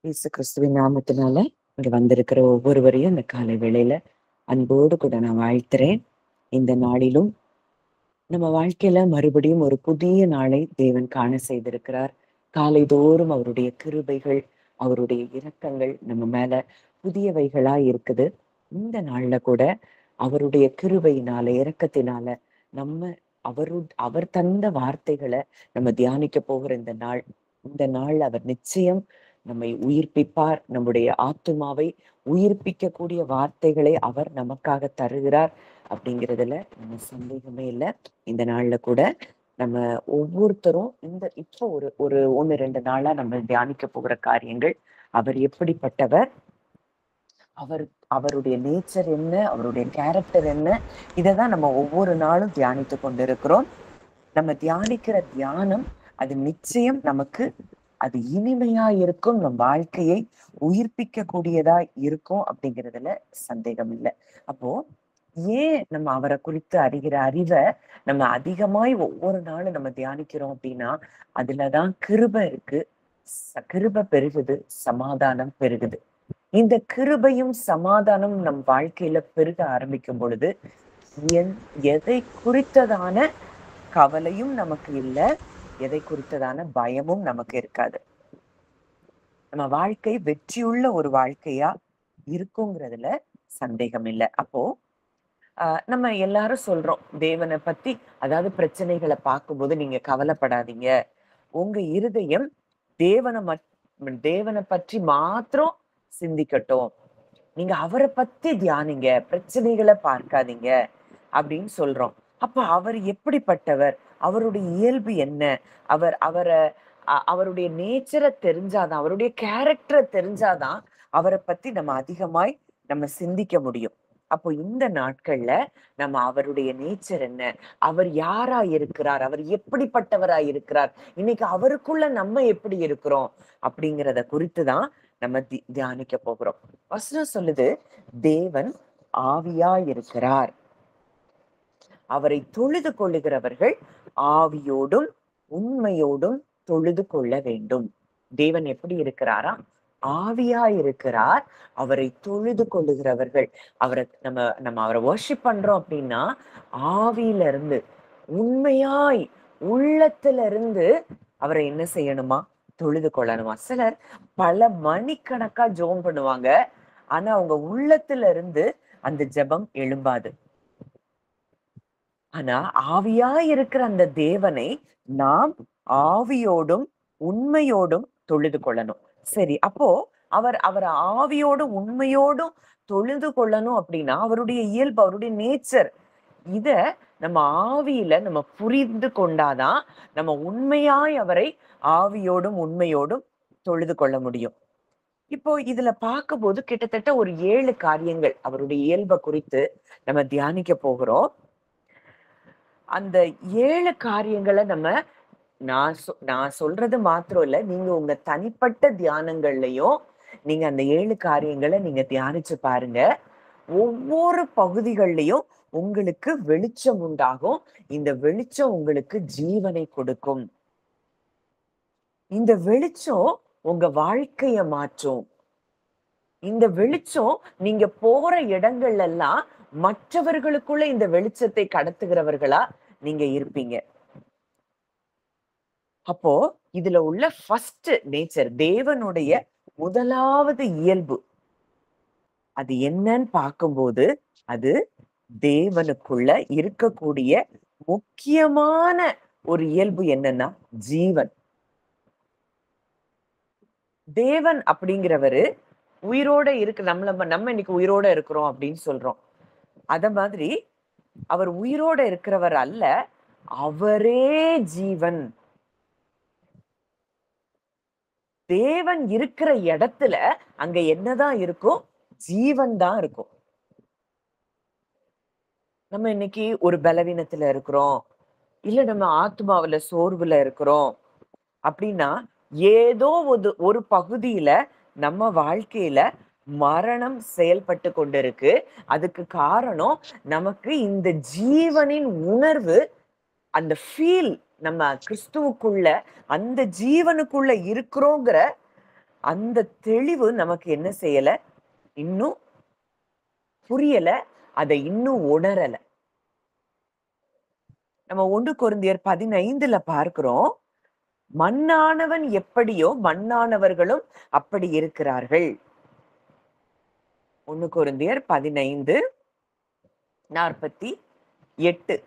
இயேசு கிறிஸ்துவின் நாமத்தினால இங்க வந்திருக்கிற ஒவ்வொருவரையும் இந்த காலை வேளையில அன்போடு கூட நான் வாழ்த்துறேன். இந்த நாளிலும் நம்ம வாழ்க்கையில மறுபடியும் ஒரு புதிய நாளை தேவன் காண செய்திருக்கிறார். காலைதோறும் அவருடைய கிருபைகள், அவருடைய இரக்கங்கள் நம்ம மேல புதியவைகளா இருக்குது. இந்த நாள்ல கூட அவருடைய கிருபையினால, இரக்கத்தினால நம்ம அவர் தந்த வார்த்தைகளை நம்ம தியானிக்க போகிற இந்த நாள் அவர் நிச்சயம் நம்மை உயிர்ப்பிப்பார். நம்முடைய ஆத்துமாவை உயிர்ப்பிக்கக்கூடிய வார்த்தைகளை அவர் நமக்காக தருகிறார் அப்படிங்கிறதுல நம்ம சந்தேகமே இல்லை. இந்த நாள்ல கூட நம்ம ஒவ்வொருத்தரும் இப்போ ஒரு ஒரு 1-2 நாளா நம்ம தியானிக்க போகிற காரியங்கள், அவர் எப்படிப்பட்டவர், அவர் அவருடைய நேச்சர் என்ன, அவருடைய கேரக்டர் என்ன, இதைதான் நம்ம ஒவ்வொரு நாளும் தியானித்து கொண்டிருக்கிறோம். நம்ம தியானிக்கிற தியானம் அது நிச்சயம் நமக்கு அது இனிமையா இருக்கும், நம் வாழ்க்கையை உயிர்ப்பிக்க கூடியதா இருக்கும் அப்படிங்கிறதுல சந்தேகம் இல்லை. அப்போ ஏன் நம்ம அவரை குறித்து அறிகிற அறிவை நம்ம அதிகமாய் ஒவ்வொரு நாளும் நம்ம தியானிக்கிறோம் அப்படின்னா, அதுலதான் கிருபை இருக்கு. கிருபை பெருகுது, சமாதானம் பெருகுது. இந்த கிருபையும் சமாதானம் நம் வாழ்க்கையில பெருக ஆரம்பிக்கும் பொழுது எதை குறித்ததான கவலையும் நமக்கு இல்லை, எதை குறித்ததான பயமும் நமக்கு இருக்காது. நம்ம வாழ்க்கை வெற்றியுள்ள ஒரு வாழ்க்கையா இருக்குங்கிறதுல சந்தேகம் இல்லை. அப்போ நம்ம எல்லாரும் சொல்றோம் தேவனை பத்தி, அதாவது பிரச்சனைகளை பார்க்கும்போது நீங்க கவலைப்படாதீங்க, உங்க இருதயம் தேவனை பற்றி மாத்திரம் சிந்திக்கட்டும், நீங்க அவரை பத்தி தியானிங்க, பிரச்சனைகளை பார்க்காதீங்க அப்படின்னு சொல்றோம். அப்ப அவர் எப்படிப்பட்டவர், அவருடைய இயல்பு என்ன, அவருடைய நேச்சரை தெரிஞ்சாதான், அவருடைய கேரக்டரை தெரிஞ்சாதான் அவரை பத்தி நம்ம அதிகமாய் நம்ம சிந்திக்க முடியும். அப்போ இந்த நாட்கள்ல நம்ம அவருடைய நேச்சர் என்ன, அவர் யாரா இருக்கிறார், அவர் எப்படிப்பட்டவரா இருக்கிறார், இன்னைக்கு அவருக்குள்ள நம்ம எப்படி இருக்கிறோம் அப்படிங்கிறத குறித்துதான் நம்ம தியானிக்க போகிறோம். வசனம் சொல்லுது, தேவன் ஆவியா இருக்கிறார், அவரை தொழுது கொள்ளுகிறவர்கள் ஆவியோடும் உண்மையோடும் தொழுது கொள்ள வேண்டும். தேவன் எப்படி இருக்கிறாரா? ஆவியா இருக்கிறார். அவரை தொழுது கொள்ளுகிறவர்கள், நம்ம அவரை வர்ஷிப் பண்றோம் அப்படின்னா ஆவியில இருந்து, உண்மையாய் உள்ளத்துல இருந்து அவரை என்ன செய்யணுமா? தொழுது கொள்ளணுமா? சிலர் பல மணிக்கணக்கா ஜெபம் பண்ணுவாங்க, ஆனா அவங்க உள்ளத்துல இருந்து அந்த ஜெபம் எழும்பாது. ஆனா ஆவியா இருக்கிற அந்த தேவனை நாம் ஆவியோடும் உண்மையோடும் தொழுது கொள்ளணும். சரி, அப்போ அவரை ஆவியோடும் உண்மையோடும் தொழுது கொள்ளணும் அப்படின்னா அவருடைய இயல்பு, அவருடைய நேச்சர், இத நம்ம ஆவியில நம்ம புரிந்து கொண்டாதான் நம்ம உண்மையாய் அவரை ஆவியோடும் உண்மையோடும் தொழுது கொள்ள முடியும். இப்போ இதுல பார்க்கும்போது கிட்டத்தட்ட ஒரு 7 காரியங்கள் அவருடைய இயல்பை குறித்து நம்ம தியானிக்க போகிறோம். அந்த 7 காரியங்களை நான் சொல்றது மாத்திரம் இல்ல, நீங்க உங்க தனிப்பட்ட தியானங்கள்லயும் நீங்க அந்த 7 காரியங்களை நீங்க தியானிச்சு பாருங்க. ஒவ்வொரு பகுதிகள்லயும் உங்களுக்கு வெளிச்சம் உண்டாகும். இந்த வெளிச்சம் உங்களுக்கு ஜீவனை கொடுக்கும். இந்த வெளிச்சம் உங்க வாழ்க்கைய மாற்றும். இந்த வெளிச்சம் நீங்க போற இடங்கள் எல்லாம் மற்றவர்களுக்குள்ள இந்த வெளிச்சத்தை கடத்துகிறவர்களா நீங்க இருப்பீங்க. அப்போ இதுல உள்ள ஃபர்ஸ்ட் நேச்சர், தேவனுடைய முதலாவது இயல்பு அது என்னன்னு பார்க்கும்போது, அது தேவனுக்குள்ள இருக்கக்கூடிய முக்கியமான ஒரு இயல்பு என்னன்னா ஜீவன். தேவன் அப்படிங்கிறவரு உயிரோட இருக்கு, நம்ம இன்னைக்கு உயிரோட இருக்கிறோம் அப்படின்னு சொல்றோம். அத மாதிரி அவர் உயிரோட இருக்கிறவர் அல்ல, அவரே ஜீவன். தேவன் இருக்கிற இடத்துல அங்க என்னதான் இருக்கும்? ஜீவன் தான் இருக்கும். நம்ம இன்னைக்கு ஒரு பலவீனத்துல இருக்கிறோம், இல்ல நம்ம ஆத்மாவுல சோர்வுல இருக்கிறோம் அப்படின்னா, ஏதோ ஒரு பகுதியில நம்ம வாழ்க்கையில மரணம் செயல்பட்டு கொண்டிருக்கு. அதுக்கு காரணம் நமக்கு இந்த ஜீவனின் உணர்வு, அந்த ஃபீல், நம்ம கிறிஸ்துவுக்குள்ள அந்த ஜீவனுக்குள்ள இருக்கிறோங்கிற அந்த தெளிவு நமக்கு என்ன செய்யல, இன்னும் புரியல, அதை இன்னும் உணரல. நம்ம 1 கொரிந்தியர் 15ல பார்க்கிறோம், மண்ணானவன் எப்படியோ மண்ணானவர்களும் அப்படி இருக்கிறார்கள். 1 கொரிந்தியர் 15:48.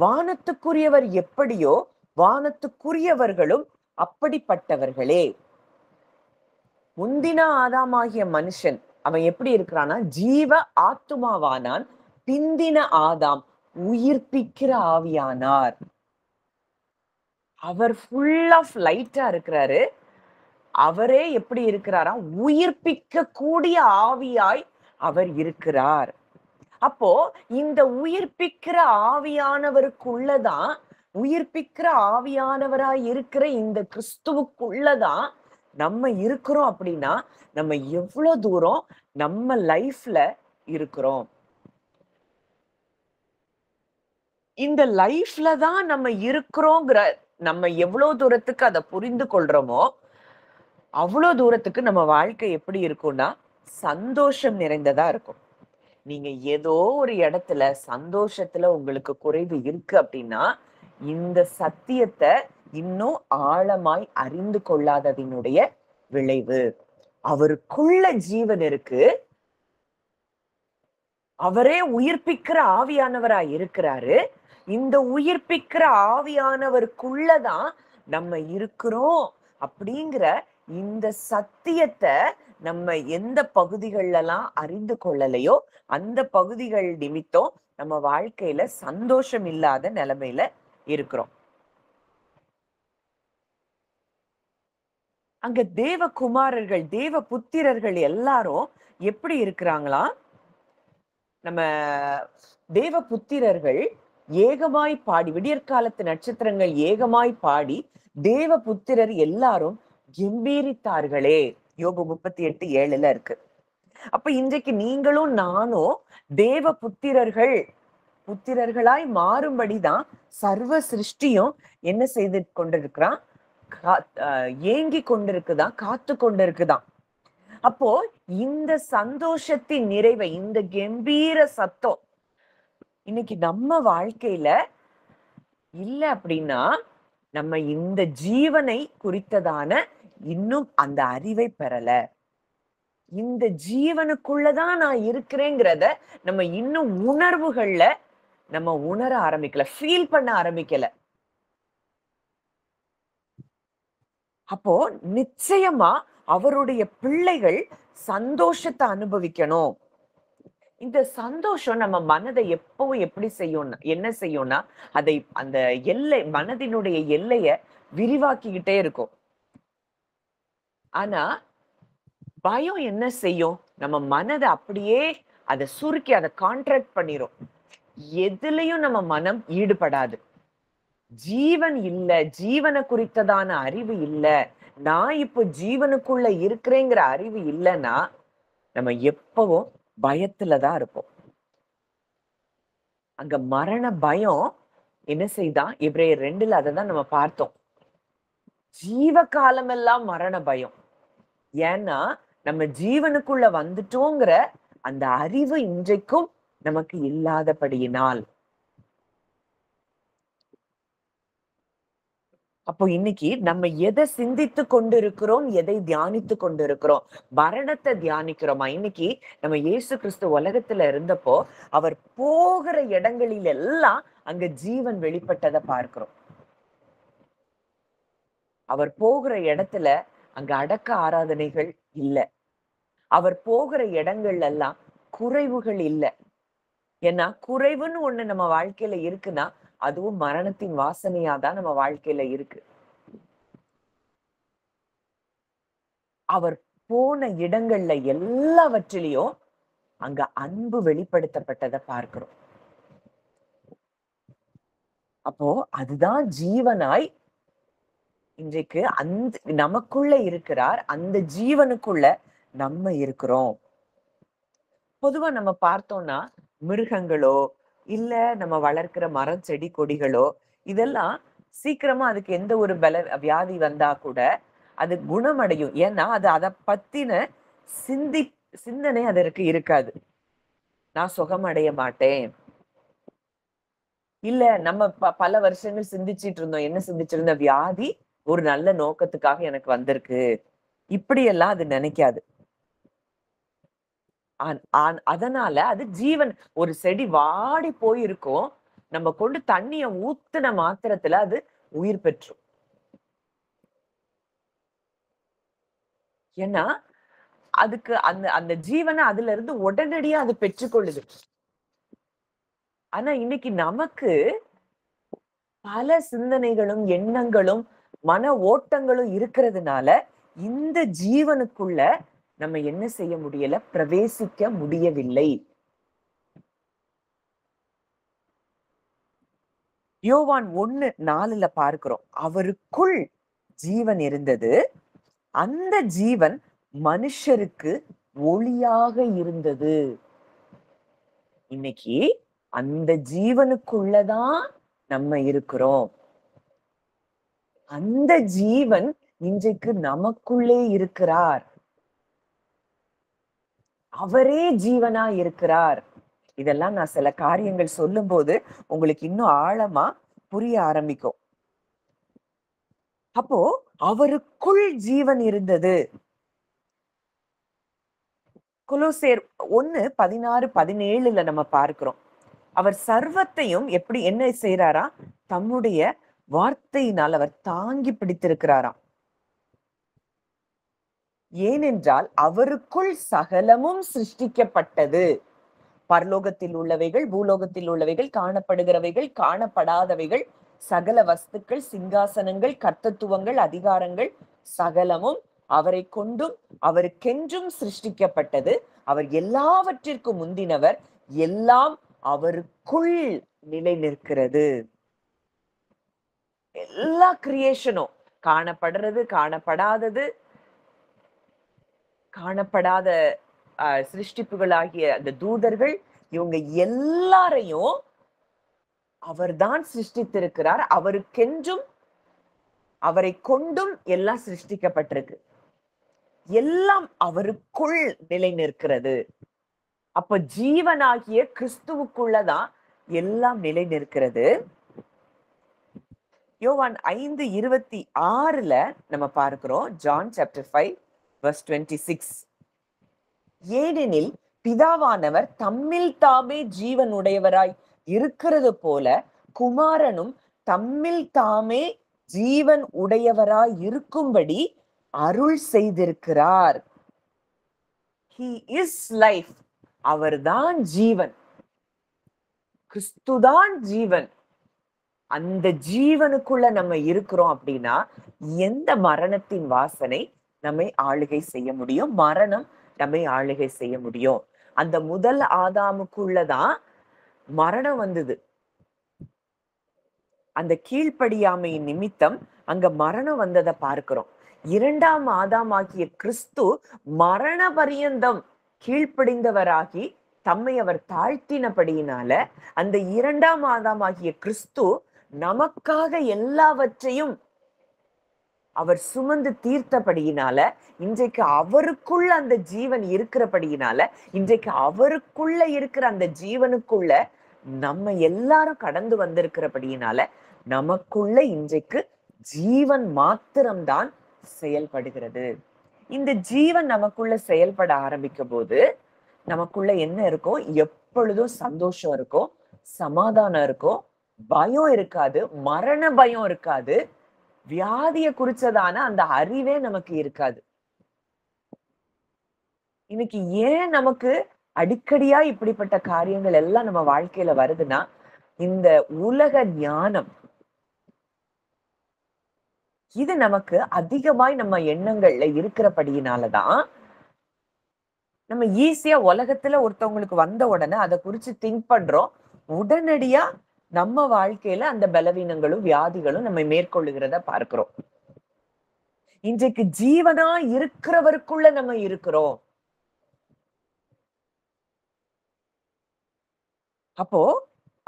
வானத்துக்குரியவர் எப்படியோ வானத்துக்குரியவர்களும் அப்படிப்பட்டவர்களே. முந்தின ஆதாமாகிய மனுஷன் அவன் எப்படி இருக்கிறான்னா, ஜீவ ஆத்துமாவானான். பிந்தின ஆதாம் உயிர்ப்பிக்கிற ஆவியானார். அவர் ஃபுல் ஆஃப் லைட்டா இருக்கிறாரு. அவரே எப்படி இருக்கிறாரா, உயிர்ப்பிக்க கூடிய ஆவியாய் அவர் இருக்கிறார். அப்போ இந்த உயிர்ப்பிக்கிற ஆவியானவருக்குள்ளதான், உயிர்ப்பிக்கிற ஆவியானவராய் இருக்கிற இந்த கிறிஸ்துவுக்குள்ளதான் நம்ம இருக்கிறோம். அப்படின்னா நம்ம எவ்வளவு தூரம் நம்ம லைஃப்ல இருக்கிறோம். இந்த லைஃப்ல தான் நம்ம இருக்கிறோங்கிற நம்ம எவ்வளவு தூரத்துக்கு அதை புரிந்து கொள்றோமோ, அவ்வளவு தூரத்துக்கு நம்ம வாழ்க்கை எப்படி இருக்கும்னா சந்தோஷம் நிறைந்ததா இருக்கும். நீங்க ஏதோ ஒரு இடத்துல சந்தோஷத்துல உங்களுக்கு குறைவு இருக்கு அப்படின்னா, இந்த சத்தியத்தை இன்னும் ஆழமாய் அறிந்து கொள்ளாததினுடைய விளைவு. அவருக்குள்ள ஜீவன் இருக்கு. அவரே உயிர்ப்பிக்கிற ஆவியானவராய் இருக்கிறாரு. இந்த உயிர்ப்பிக்கிற ஆவியானவருக்குள்ளதான் நம்ம இருக்கிறோம் அப்படிங்கிற இந்த சத்தியத்தை நம்ம எந்த பகுதிகளெல்லாம் அறிந்து கொள்ளலையோ அந்த பகுதிகள் நிமித்தம் நம்ம வாழ்க்கையில சந்தோஷம் இல்லாத நிலைமையில இருக்கிறோம். அங்க தேவகுமாரர்கள், தேவ புத்திரர்கள் எல்லாரும் எப்படி இருக்கிறாங்களா, நம்ம தேவ புத்திரர்கள் ஏகமாய் பாடி, விடியற்காலத்து நட்சத்திரங்கள் ஏகமாய் பாடி தேவ புத்திரர் எல்லாரும் கெம்பீரித்தார்களே. யோபு 38:7 இருக்கு. அப்ப இன்றைக்கு நீங்களும் நானும் தேவ புத்திரர்களாய் மாறும்படிதான் சர்வ சிருஷ்டியும் என்ன செய்து கொண்டிருக்கிறான், ஏங்கி கொண்டிருக்குதான், காத்து கொண்டிருக்குதான். அப்போ இந்த சந்தோஷத்தின் நிறைவை, இந்த கம்பீர சத்தம் இன்னைக்கு நம்ம வாழ்க்கையில இல்ல அப்படின்னா, நம்ம இந்த ஜீவனை குறித்ததான இன்னும் அந்த அறிவை பெறல. இந்த ஜீவனுக்குள்ளதான் நான் இருக்கிறேங்கிறத நம்ம இன்னும் உணர்வுகள்ல நம்ம உணர ஆரம்பிக்கல, ஃபீல் பண்ண ஆரம்பிக்கல. அப்போ நிச்சயமா அவருடைய பிள்ளைகள் சந்தோஷத்தை அனுபவிக்கணும். இந்த சந்தோஷம் நம்ம மனதை எப்பவும் எப்படி செய்யும்னா, என்ன செய்யும்னா, அதை அந்த எல்லை, மனதினுடைய எல்லைய விரிவாக்கிக்கிட்டே இருக்கும். ஆனா பயம் என்ன செய்யும், நம்ம மனதை அப்படியே அதை சுருக்கி அதை கான்ட்ராக்ட் பண்ணிரும். எதுலயும் நம்ம மனம் ஈடுபடாது. ஜீவன் இல்ல, ஜீவனை குறித்ததான அறிவு இல்ல, நான் இப்போ ஜீவனுக்குள்ள இருக்கிறேங்கிற அறிவு இல்லைன்னா நம்ம எப்பவும் பயத்துலதான் இருப்போம். அங்க மரண பயம் என்ன செய்தான், எபிரேயர் 2ல அதைதான் நம்ம பார்த்தோம். ஜீவ காலமெல்லாம் மரண பயம். ஏன்னா நம்ம ஜீவனுக்குள்ள வந்துட்டோங்கிற அந்த அறிவு இன்றைக்கும் நமக்கு இல்லாதபடியினால். அப்போ இன்னைக்கு நம்ம எதை சிந்தித்து கொண்டிருக்கிறோம், எதை தியானித்து கொண்டிருக்கிறோம்? மரணத்தை தியானிக்கிறோமா? இன்னைக்கு நம்ம இயேசு கிறிஸ்து உலகத்துல இருந்தப்போ அவர் போகிற இடங்களில் எல்லாம் அங்க ஜீவன் வெளிப்பட்டதை பார்க்கிறோம். அவர் போகிற இடத்துல அங்க அடக்க ஆராதனைகள் இல்ல. அவர் போகிற இடங்கள்ல எல்லாம் குறைவுகள் இல்ல. ஏன்னா குறைவுன்னு ஒண்ணு நம்ம வாழ்க்கையில இருக்குன்னா அதுவும் மரணத்தின் வாசனையாதான் நம்ம வாழ்க்கையில இருக்கு. அவர் போன இடங்கள்ல எல்லாவற்றிலையும் அங்க அன்பு வெளிப்படுத்தப்பட்டதை பார்க்கிறோம். அப்போ அதுதான் ஜீவனாய் இன்றைக்கு அந்த நமக்குள்ள இருக்கிறார். அந்த ஜீவனுக்குள்ள நம்ம இருக்கிறோம். பொதுவா நம்ம பார்த்தோம்னா மிருகங்களோ இல்ல நம்ம வளர்க்கிற மரம் செடி கொடிகளோ இதெல்லாம் சீக்கிரமா அதுக்கு எந்த ஒரு வியாதி வந்தா கூட அது குணமடையும். ஏன்னா அது அதை பத்தின சிந்தி சிந்தனை அதற்கு இருக்காது. நான் சுகமடைய மாட்டேன். இல்ல நம்ம பல வருஷங்கள் சிந்திச்சிட்டு இருந்தோம். என்ன சிந்திச்சிருந்த வியாதி ஒரு நல்ல நோக்கத்துக்காக எனக்கு வந்திருக்கு. இப்படியெல்லாம் அது நினைக்காது. அதனால அது ஜீவன். ஒரு செடி வாடி போயிருக்கும். நம்ம கொண்டு தண்ணிய ஊத்துன மாத்திரத்துல அது உயிர் பெற்றும். ஏன்னா அதுக்கு அந்த அந்த ஜீவனை அதுல இருந்து உடனடியா அது பெற்றுக்கொள்ளுது. ஆனா இன்னைக்கு நமக்கு பல சிந்தனைகளும், எண்ணங்களும், மன ஓட்டங்களும் இருக்கிறதுனால, இந்த ஜீவனுக்குள்ள நம்ம என்ன செய்ய முடியல? பிரவேசிக்க முடியவில்லை. யோவான் 1:4 பார்க்கிறோம். அவருக்குள் ஜீவன் இருந்தது. அந்த ஜீவன் மனுஷருக்கு ஒளியாக இருந்தது. இன்னைக்கு அந்த ஜீவனுக்குள்ளதான் நம்ம இருக்கிறோம். அந்த ஜீவன் இன்றைக்கு நமக்குள்ளே இருக்கிறார். அவரே ஜீவனா இருக்கிறார். இதெல்லாம் நான் சில காரியங்கள் சொல்லும்போது உங்களுக்கு இன்னும் ஆழமா புரிய ஆரம்பிக்கும். அப்போ அவருக்குள் ஜீவன் இருந்தது. கொலோசேர் 1:16-17 நம்ம பார்க்கிறோம். அவர் சர்வத்தையும் எப்படி என்ன செய்யறாரா? தம்முடைய வார்த்தையினால் அவர் தாங்கி பிடித்திருக்கிறாராம். ஏனென்றால் அவருக்குள் சகலமும் சிருஷ்டிக்கப்பட்டது. பரலோகத்தில் உள்ளவைகள், பூலோகத்தில் உள்ளவைகள், காணப்படுகிறவைகள், காணப்படாதவைகள், சகல வஸ்துக்கள், சிங்காசனங்கள், கர்த்தத்துவங்கள், அதிகாரங்கள் சகலமும் அவரை கொண்டும் அவருக்கென்றும் சிருஷ்டிக்கப்பட்டது. அவர் எல்லாவற்றிற்கும் முந்தினவர். எல்லாம் அவருக்குள் நிலை நிற்கிறது. எல்லா கிரியேஷனும், காணப்படுறது, காணப்படாதது, காணப்படாத சிருஷ்டிப்புகளாகிய அந்த தூதர்கள், இவங்க எல்லாரையும் அவர்தான் சிருஷ்டித்திருக்கிறார். அவருக்கென்றும் அவரை கொண்டும் எல்லாம் சிருஷ்டிக்கப்பட்டிருக்கு. எல்லாம் அவருக்குள் நிலை நிற்கிறது. அப்ப ஜீவனாகிய கிறிஸ்துவுக்குள்ளதான் எல்லாம் நிலை நிற்கிறது. யோவான் 5:26 நம்ம பார்க்கிறோம். John chapter 5:26. ஏனெனில் பிதாவானவர் தம்மில் தாமே ஜீவன் உடையவராய் இருக்கிறது போல குமாரனும் தம்மில் தாமே ஜீவன் உடையவராய் இருக்கும்படி அருள் செய்திருக்கிறார். He is life. அவர்தான் ஜீவன். கிறிஸ்துதான் ஜீவன். அந்த ஜீவனுக்குள்ள நம்ம இருக்கிறோம் அப்படின்னா எந்த மரணத்தின் வாசனை நம்மை ஆளுகை செய்ய முடியும்? மரணம் நம்மை ஆளுகை செய்ய முடியும். அந்த முதல் ஆதாமுக்குள்ளதான் மரணம் வந்தது. அந்த கீழ்ப்படியாமையின் நிமித்தம் அங்க மரணம் வந்ததை பார்க்கிறோம். இரண்டாம் ஆதாமாகிய கிறிஸ்து மரண பரியந்தம் கீழ்ப்படிந்தவராகி தம்மை அவர் தாழ்த்தினபடியினால அந்த இரண்டாம் ஆதாமாகிய கிறிஸ்து நமக்காக எல்லாவற்றையும் அவர் சுமந்து தீர்த்தபடியினால இன்றைக்கு அவருக்குள்ள அந்த ஜீவன் இருக்கிறபடியினால இன்றைக்கு அவருக்குள்ள இருக்கிற அந்த ஜீவனுக்குள்ள நம்ம எல்லாரும் கடந்து வந்திருக்கிறபடியினால நமக்குள்ள இன்றைக்கு ஜீவன் மாத்திரம்தான் செயல்படுகிறது. இந்த ஜீவன் நமக்குள்ள செயல்பட ஆரம்பிக்கும் போது நமக்குள்ள என்ன இருக்கும்? எப்பொழுதும் சந்தோஷம் இருக்கும், சமாதானம் இருக்கும், பயம் இருக்காது, மரண பயம் இருக்காது, வியாதியை குறிச்சதான அந்த அறிவே நமக்கு இருக்காது. இன்னைக்கு ஏன் நமக்கு அடிக்கடியா இப்படிப்பட்ட காரியங்கள் எல்லாம் நம்ம வாழ்க்கையில வருதுன்னா இந்த உலக ஞானம் இது நமக்கு அதிகமாய் நம்ம எண்ணங்கள்ல இருக்கிறபடியினாலதான் நம்ம ஈஸியா உலகத்துல ஒருத்தவங்களுக்கு வந்த உடனே அதை குறிச்சு திங்க் பண்றோம். உடனடியா நம்ம வாழ்க்கையில அந்த பலவீனங்களும் வியாதிகளும் நம்ம மேற்கொள்ளுகிறத பார்க்கிறோம். இன்றைக்கு ஜீவனா இருக்கிறவருக்குள்ள நம்ம இருக்கிறோம். அப்போ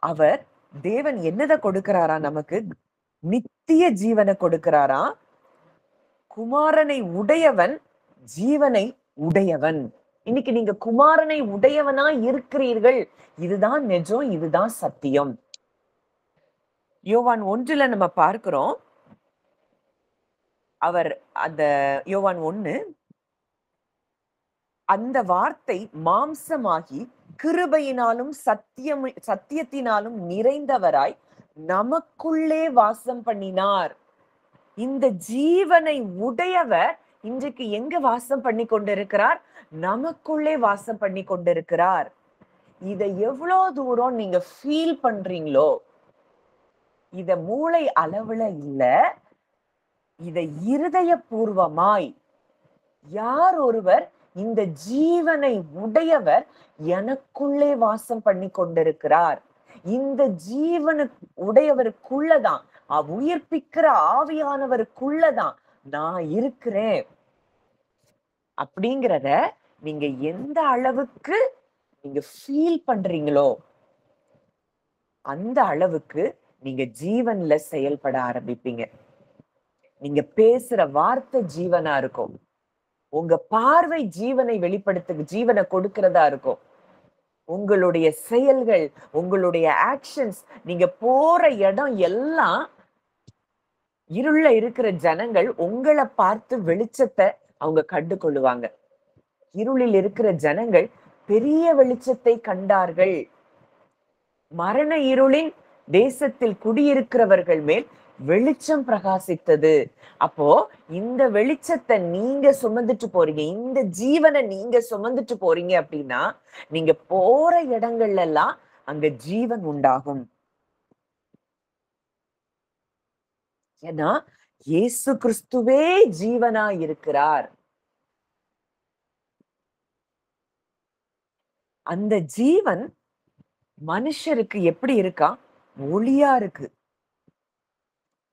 அவர் தேவன் என்னதை கொடுக்கிறாரா? நமக்கு நித்திய ஜீவனை கொடுக்கிறாரா, குமாரனை உடையவன் ஜீவனை உடையவன். இன்னைக்கு நீங்க குமாரனை உடையவனா இருக்கிறீர்கள். இதுதான் நிஜம், இதுதான் சத்தியம். யோவான் 1 நம்ம பார்க்கிறோம். அவர் அந்த யோவான் 1 அந்த வார்த்தை மாம்சமாகி கிருபையினாலும் சத்தியத்தினாலும் நிறைந்தவராய் நமக்குள்ளே வாசம் பண்ணினார். இந்த ஜீவனை உடையவர் இன்றைக்கு எங்க வாசம் பண்ணி கொண்டிருக்கிறார்? நமக்குள்ளே வாசம் பண்ணி கொண்டிருக்கிறார். இதை எவ்வளவு தூரம் நீங்க ஃபீல் பண்றீங்களோ, இத மூளை அளவுல இல்ல, இதை இருதயபூர்வமாய் யார் ஒருவர் இந்த ஜீவனை உடையவர் எனக்குள்ளே வாசம் பண்ணி கொண்டிருக்கிறார், இந்த ஜீவனு உடையவருக்குள்ளதான், உயிர்ப்பிக்கிற ஆவியானவருக்குள்ளதான் நான் இருக்கிறேன் அப்படிங்கிறத நீங்க எந்த அளவுக்கு நீங்க ஃபீல் பண்றீங்களோ அந்த அளவுக்கு நீங்க ஜீவன்ல செயல்பட ஆரம்பிப்பீங்க. நீங்க பேசுற வார்த்தை ஜீவனா இருக்கும். உங்க பார்வை ஜீவனை ஜீவனை கொடுக்கிறதா இருக்கும். உங்களுடைய செயல்கள், உங்களுடைய ஆக்ஷன்ஸ், நீங்க போற இடம் எல்லாம் இருள்ல இருக்கிற ஜனங்கள் உங்களை பார்த்து வெளிச்சத்தை அவங்க கண்டு கொள்ளுவாங்க. இருளில் இருக்கிற ஜனங்கள் பெரிய வெளிச்சத்தை கண்டார்கள். மரண இருளின் தேசத்தில் குடியிருக்கிறவர்கள் மேல் வெளிச்சம் பிரகாசித்தது. அப்போ இந்த வெளிச்சத்தை நீங்க சுமந்துட்டு போறீங்க, இந்த ஜீவனை நீங்க சுமந்துட்டு போறீங்க அப்படின்னா நீங்க போற இடங்கள்ல எல்லாம் அங்க ஜீவன் உண்டாகும். ஏன்னா இயேசு கிறிஸ்துவே ஜீவனா இருக்கிறார். அந்த ஜீவன் மனுஷருக்கு எப்படி இருக்கா? ஒளியா இருக்கு.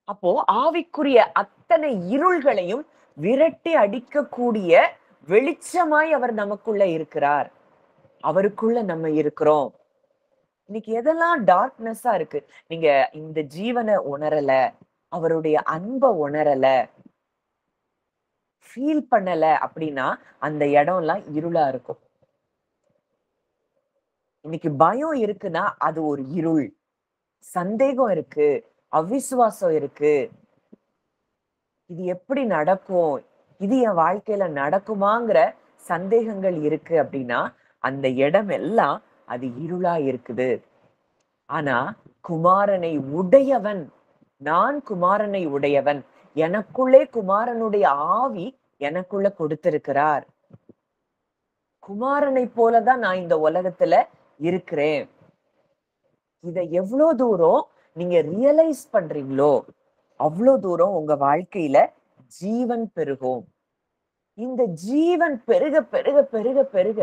அப்போ ஆவிக்குரிய அத்தனை இருள்களையும் விரட்டி அடிக்கக்கூடிய வெளிச்சமாய் அவர் நமக்குள்ள இருக்கிறார். அவருக்குள்ள நம்ம இருக்கிறோம். இன்னைக்கு எதெல்லாம் டார்க்னஸா இருக்கு, நீங்க இந்த ஜீவனை உணரல, அவருடைய அன்பை உணரல, ஃபீல் பண்ணல அப்படின்னா அந்த இடம் எல்லாம் இருளா இருக்கும். இன்னைக்கு பயம் இருக்குன்னா அது ஒரு இருள். சந்தேகம் இருக்கு, அவிசுவாசம் இருக்கு, இது எப்படி நடக்கும், இது என் வாழ்க்கையில நடக்குமாங்கிற சந்தேகங்கள் இருக்கு அப்படின்னா அந்த இடம் எல்லாம் அது இருளா இருக்குது. ஆனா குமாரனை உடையவன், நான் குமாரனை உடையவன், எனக்குள்ளே குமாரனுடைய ஆவி எனக்குள்ள கொடுத்திருக்கிறார். குமாரனை போலதான் நான் இந்த உலகத்துல இருக்கிறேன். இத எவ்வளவு தூரம் நீங்க ரியலைஸ் பண்றீங்களோ அவ்வளவு தூரம் உங்க வாழ்க்கையில ஜீவன் பெருகும். இந்த ஜீவன் பெருக பெருக பெருக பெருக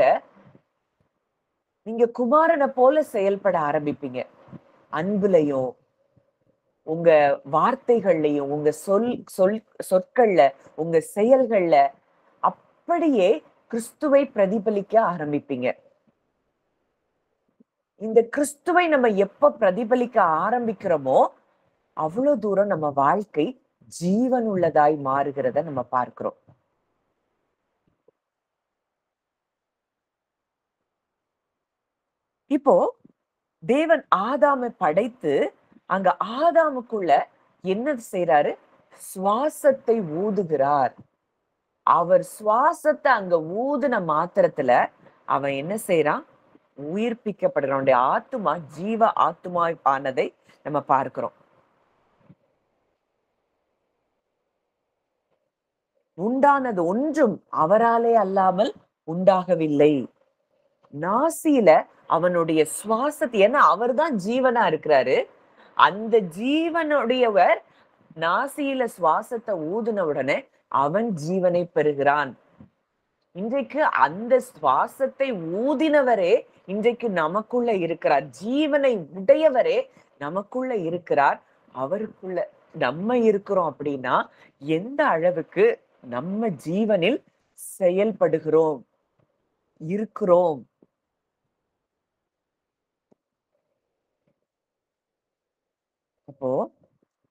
நீங்க குமாரனை போல செயல்பட ஆரம்பிப்பீங்க. அன்புலையும் உங்க வார்த்தைகள்லையும் உங்க சொற்கள்ல உங்க செயல்கள்ல அப்படியே கிறிஸ்துவை பிரதிபலிக்க ஆரம்பிப்பீங்க. இந்த கிறிஸ்துவை நம்ம எப்ப பிரதிபலிக்க ஆரம்பிக்கிறோமோ அவ்வளவு தூரம் நம்ம வாழ்க்கை ஜீவன் உள்ளதாய் மாறுகிறத நம்ம பார்க்கிறோம். இப்போ தேவன் ஆதாமை படைத்து அங்க ஆதாமுக்குள்ள என்ன செய்யறாரு? சுவாசத்தை ஊதுகிறார். அவர் சுவாசத்தை அங்க ஊதுன மாத்திரத்துல அவன் என்ன செய்யறான்? உயிர்ப்பிக்கப்படுறான். ஆத்துமா ஜீவ ஆத்துமா ஆனதை நம்ம பார்க்கிறோம். உண்டானது ஒன்றும் அவராலே அல்லாமல் உண்டாகவில்லை. நாசியில அவனுடைய சுவாசத்தை, ஏன்னா அவர் தான் ஜீவனா இருக்கிறாரு, அந்த ஜீவனுடையவர் நாசியில சுவாசத்தை ஊதுன உடனே அவன் ஜீவனை பெறுகிறான். இன்றைக்கு அந்த சுவாசத்தை ஊதினவரே இன்றைக்கு நமக்குள்ள இருக்கிறார். ஜீவனை உடையவரே நமக்குள்ள இருக்கிறார். அவருக்குள்ள நம்ம இருக்கிறோம் அப்படின்னா எந்த அளவுக்கு நம்ம ஜீவனில் செயல்படுகிறோம், இருக்கிறோம். அப்போ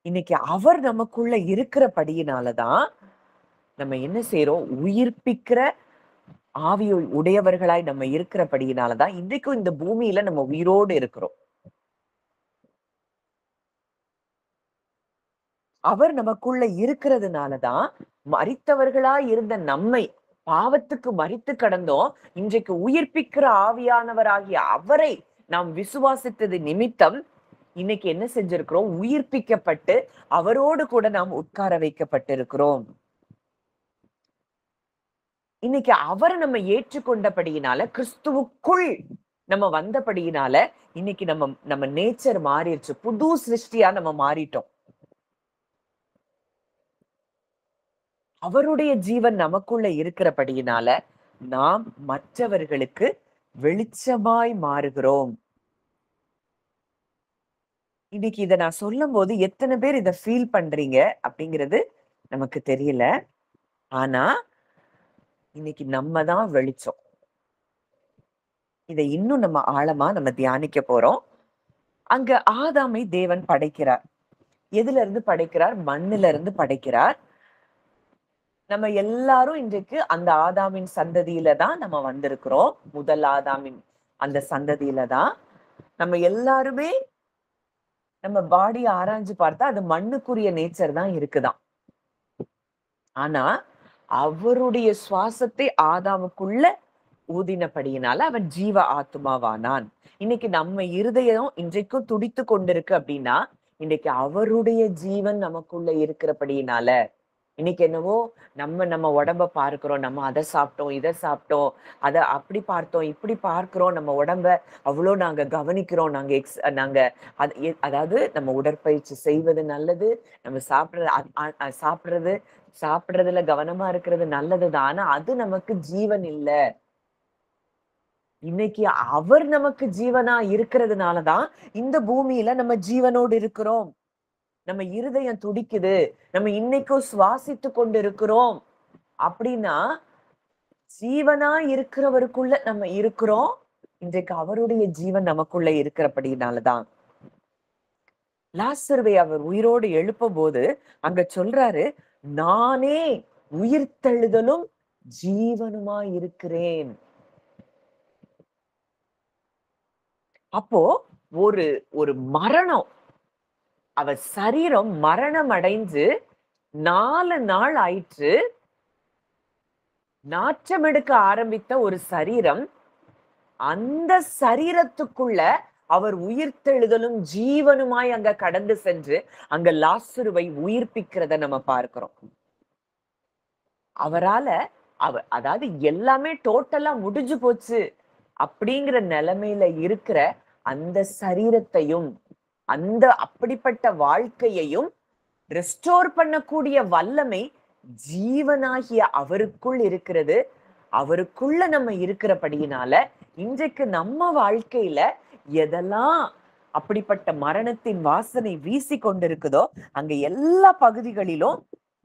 இன்னைக்கு அவர் நமக்குள்ள இருக்கிறபடியினாலதான் நம்ம என்ன செய்யறோம்? உயிர்ப்பிக்கிற ஆவியை உடையவர்களாய் நம்ம இருக்கிறபடியினாலதான் இன்றைக்கும் இந்த பூமியில நம்ம உயிரோடு இருக்கிறோம். அவர் நமக்குள்ள இருக்கிறதுனாலதான் மரித்தவர்களாய் இருந்த நம்மை, பாவத்துக்கு மரித்து கடந்தோம், இன்றைக்கு உயிர்ப்பிக்கிற ஆவியானவராகிய அவரை நாம் விசுவாசித்தது நிமித்தம் இன்னைக்கு என்ன செஞ்சிருக்கிறோம்? உயிர்ப்பிக்கப்பட்டு அவரோடு கூட நாம் உட்கார வைக்கப்பட்டிருக்கிறோம். இன்னைக்கு அவரை நம்ம ஏற்றுக்கொண்டபடியினால, கிறிஸ்துவுக்குள் நம்ம வந்தபடியினால இன்னைக்கு நம்ம நேச்சர் மாறிடுச்சு. புது சிருஷ்டியா நம்ம மாறிட்டோம். அவருடைய ஜீவன் நமக்குள்ள இருக்கிறபடியினால நாம் மற்றவர்களுக்கு வெளிச்சமாய் மாறுகிறோம். இன்னைக்கு இத நான் சொல்லும் போது எத்தனை பேர் இத ஃபீல் பண்றீங்க அப்படிங்கிறது நமக்கு தெரியல. ஆனா இன்னைக்கு நம்ம தான் வெளிச்சம். இதை இன்னும் நம்ம ஆழமா நம்ம தியானிக்க போறோம். அங்க ஆதாமை தேவன் படைக்கிறார். எதுல இருந்து படைக்கிறார்? மண்ணுல இருந்து படைக்கிறார். நம்ம எல்லாரும் இன்றைக்கு அந்த ஆதாமின் சந்ததியில தான் நம்ம வந்திருக்கிறோம். முதல் ஆதாமின் அந்த சந்ததியில தான் நம்ம எல்லாருமே. நம்ம பாடியை ஆராய்ஞ்சு பார்த்தா அது மண்ணுக்குரிய நேச்சர் தான் இருக்குதான். ஆனா அவருடைய சுவாசத்தை ஆதாமுக்குள்ள ஊதினபடியினால அவன் ஜீவ ஆத்துமாவானான். இன்னைக்கு நம்ம இருதயம் இன்றைக்கும் துடித்து கொண்டிருக்கு அப்படின்னா இன்னைக்கு அவருடைய ஜீவன் நமக்குள்ள இருக்கிறபடியினால. இன்னைக்கு என்னவோ நம்ம உடம்ப பார்க்கிறோம், நம்ம அதை சாப்பிட்டோம், இதை சாப்பிட்டோம், அதை அப்படி பார்த்தோம், இப்படி பார்க்கிறோம், நம்ம உடம்ப அவ்வளோ நாங்க கவனிக்கிறோம், நாங்க அதாவது நம்ம உடற்பயிற்சி செய்வது நல்லது, நம்ம சாப்பிடுறதுல கவனமா இருக்கிறது நல்லதுதான். ஆனா அது நமக்கு ஜீவன் இல்ல. இன்னைக்கு அவர் நமக்கு ஜீவனா இருக்கிறதுனாலதான் இந்த பூமியில நம்ம ஜீவனோடு இருக்கிறோம். நம்ம இருதயம் துடிக்குது, நம்ம இன்னைக்கும் சுவாசித்து கொண்டு இருக்கிறோம் அப்படின்னா ஜீவனா இருக்கிறவருக்குள்ள நம்ம இருக்கிறோம். இன்றைக்கு அவருடைய ஜீவன் நமக்குள்ள இருக்கிறபடினாலதான். லாசருவை அவர் உயிரோடு எழுப்பும் போது அங்க சொல்றாரு, நானே உயிர்த்தெழுதலும் ஜீவனுமா இருக்கிறேன். அப்போ ஒரு ஒரு மரணம், அவர் சரீரம் மரணம் அடைஞ்சு 4 நாள் ஆயிற்று. நாற்றம் எடுக்க ஆரம்பித்த ஒரு சரீரம், அந்த சரீரத்துக்குள்ள அவர் உயிர்த்தெழுதலும் ஜீவனுமாய் அங்க கடந்து சென்று அங்க லாசருவை உயிர்ப்பிக்கிறத நம்ம பார்க்கிறோம். அவரால அதாவது எல்லாமே டோட்டலா முடிஞ்சு போச்சு அப்படிங்கிற நிலைமையில இருக்கிற அந்த சரீரத்தையும் அந்த அப்படிப்பட்ட வாழ்க்கையையும் ரெஸ்டோர் பண்ணக்கூடிய வல்லமை ஜீவனாகிய அவருக்குள் இருக்கிறது. அவருக்குள்ள நம்ம இருக்கிறபடியினால இன்றைக்கு நம்ம வாழ்க்கையில எதெல்லாம் அப்படிப்பட்ட மரணத்தின் வாசனை வீசி கொண்டிருக்குதோ அங்க எல்லா பகுதிகளிலும்